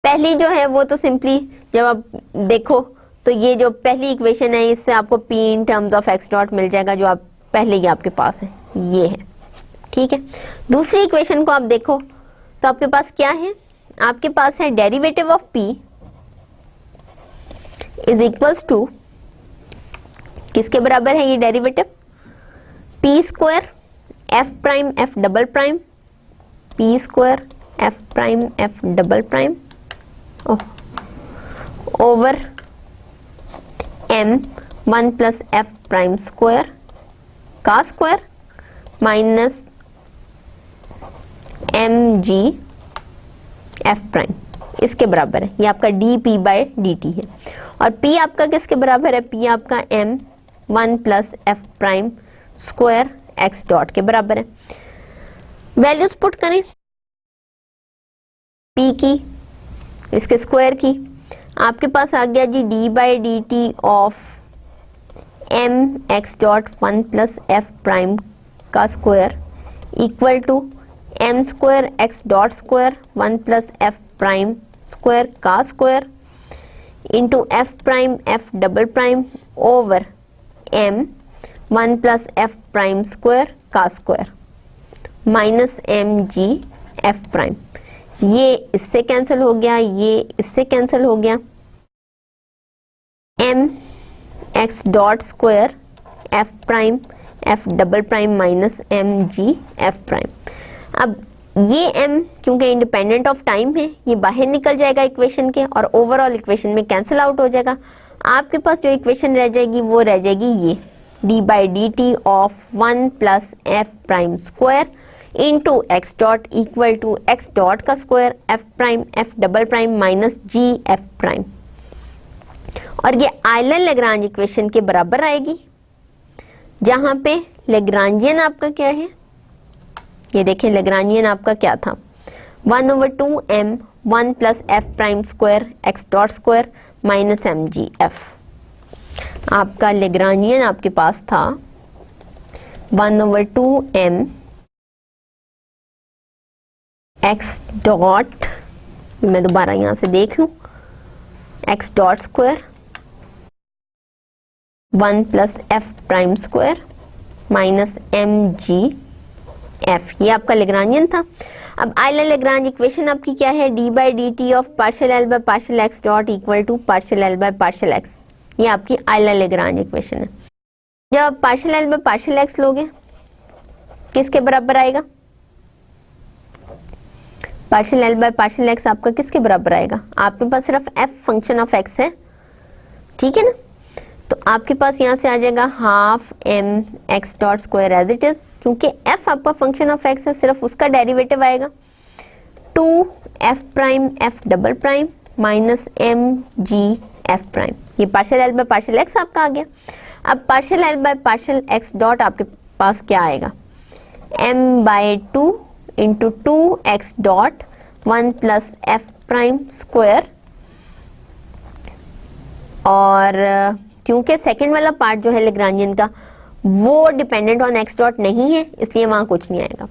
पहली जो है वो तो सिंपली जब आप देखो तो ये जो पहली इक्वेशन है इससे आपको p in terms of x dot मिल जाएगा, जो आप पहले ही आपके पास है, ये है, ठीक है। दूसरी इक्वेशन को आप देखो तो आपके पास क्या है? आपके पास है derivative of p is equals to, किसके बराबर है ये derivative, P square F prime F double prime, P square F prime F double prime over M 1 plus F prime square का square minus M G F prime, इसके बराबर है। ये आपका D P by D T है। और P आपका किसके बराबर है, पी आपका M 1 plus F prime square x dot के बराबर है। वैल्यूज पुट करें पी की, इसके स्क्वायर की, आपके पास आ गया जी D by D T of M x dot 1 plus F prime का square equal to M square x dot square 1 plus F prime square का square into F prime F double prime over M 1 plus F prime square का square minus M G F prime. ये इससे cancel हो गया, ये इससे cancel हो गया। M x dot square F prime F double prime minus M G F prime. अब ये m क्योंकि इंडिपेंडेंट ऑफ टाइम है, ये बाहर निकल जाएगा इक्वेशन के और ओवरऑल इक्वेशन में कैंसिल आउट हो जाएगा। आपके पास जो इक्वेशन रह जाएगी वो रह जाएगी ये d by D T of 1 plus F prime square into x dot equal to X dot का square F prime F double prime minus G F prime. और ये आयलर लेग्रांज इक्वेशन के बराबर आएगी, जहां पे लेग्रांजियन आपका क्या है, ये देखें लेग्रांजियन आपका क्या था 1/2m 1 plus F prime square x dot square minus M G f. आपका लेग्रांजियन आपके पास था 1/2m एक्स डॉट, मैं दोबारा यहां से देख लूं, x dot square 1 plus F prime square minus M G f, ये आपका लेग्रांजियन था। अब आयलर लेग्रांज इक्वेशन आपकी क्या है, D by D T of partial L by partial x dot equal to partial L by partial x, ये आपकी Euler Lagrange equation है। जब आप partial L by partial x लोगे किसके बराबर आएगा, partial L by partial x आपका किसके बराबर आएगा, आपके पास सिर्फ एफ फंक्शन ऑफ एक्स है, ठीक है ना, तो आपके पास यहां से आ जाएगा half M x dot square as it is, क्योंकि एफ आपका फंक्शन ऑफ एक्स है, सिर्फ उसका डेरिवेटिव आएगा 2 F prime F double prime minus M G F prime. ये partial L by partial x आपका आ गया। अब partial L by partial x dot आपके पास क्या आएगा, M by 2 into 2 X dot 1 plus F prime square, और क्योंकि सेकंड वाला पार्ट जो है लेग्रांजियन का वो डिपेंडेंट ऑन एक्स डॉट नहीं है, इसलिए वहां कुछ नहीं आएगा।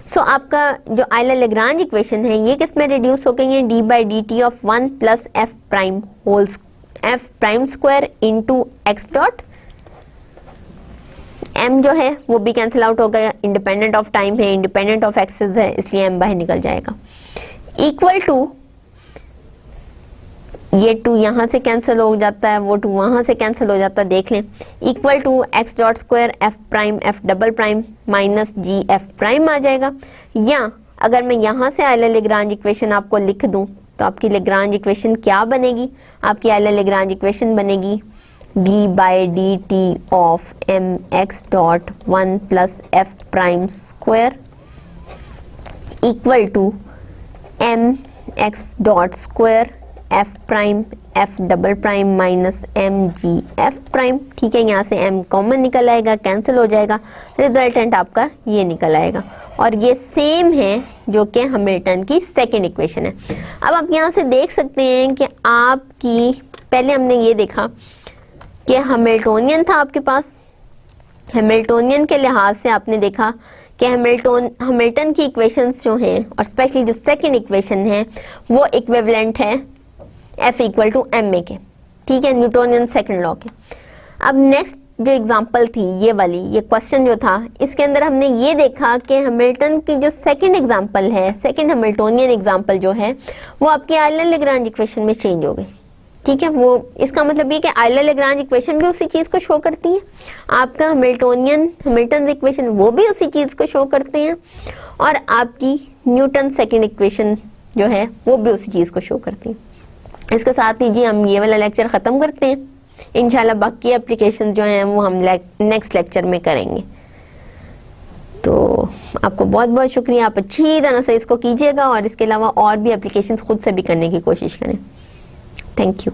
सो आपका जो आयलर लेग्रांज इक्वेशन है ये किस में रिड्यूस हो गई है, D by D T of 1 plus F prime whole f prime square into x dot, m जो है वो भी कैंसिल आउट हो गया, इंडिपेंडेंट ऑफ टाइम है, इंडिपेंडेंट ऑफ एक्सेस है, इसलिए एम बाहर निकल जाएगा, इक्वल टू ये 2 यहां से कैंसिल हो जाता है, वो 2 वहां से कैंसिल हो जाता है, देख लें, equal to X dot square F prime F double prime minus G F prime आ जाएगा। या अगर मैं यहां से आयलर लेग्रांज इक्वेशन आपको लिख दूं तो आपकी लेग्रांज इक्वेशन क्या बनेगी, आपकी आयलर लेग्रांज इक्वेशन बनेगी d by D T of M x dot 1 plus F prime square equal to m x dot square F prime F double prime minus M G F prime. ठीक है, यहाँ से M common निकल आएगा, cancel हो जाएगा, resultant आपका ये निकल आएगा, और ये सेम है जो कि हैमिल्टन की सेकंड इक्वेशन है। अब आप यहाँ से देख सकते हैं कि आपकी पहले हमने ये देखा कि हैमिल्टोनियन था आपके पास, हैमिल्टोनियन के लिहाज से आपने देखा कि हैमिल्टन की इक्वेशंस जो हैं और स्पेशली जो सेकंड इक्वेशन है वो इक्विवेलेंट है F equal to m a के, ठीक है, न्यूटोनियन सेकंड लॉ के। अब नेक्स्ट जो एग्जांपल थी ये वाली, ये क्वेश्चन जो था इसके अंदर हमने ये देखा कि हैमिल्टन की जो सेकंड एग्जांपल है, सेकंड हैमिल्टोनियन एग्जांपल जो है वो आपके आयलर लेग्रांज इक्वेशन में चेंज हो गई, ठीक है, वो इसका मतलब ये कि आयलर लेग्रांज इक्वेशन भी उसी चीज को शो करती है, आपका हैमिल्टन इक्वेशन वो भी उसी चीज को शो करते हैं, और आपकी न्यूटन सेकंड इक्वेशन जो है वो भी उसी चीज को शो करती है। इसके साथ ही जी हम ये वाला लेक्चर खत्म करते हैं। इंशाल्लाह बाकी एप्लीकेशन जो हैं वो हम नेक्स्ट लेक्चर में करेंगे। तो आपको बहुत बहुत शुक्रिया, आप अच्छी तरह से इसको कीजिएगा और इसके अलावा और भी एप्लीकेशंस खुद से भी करने की कोशिश करें। Thank you.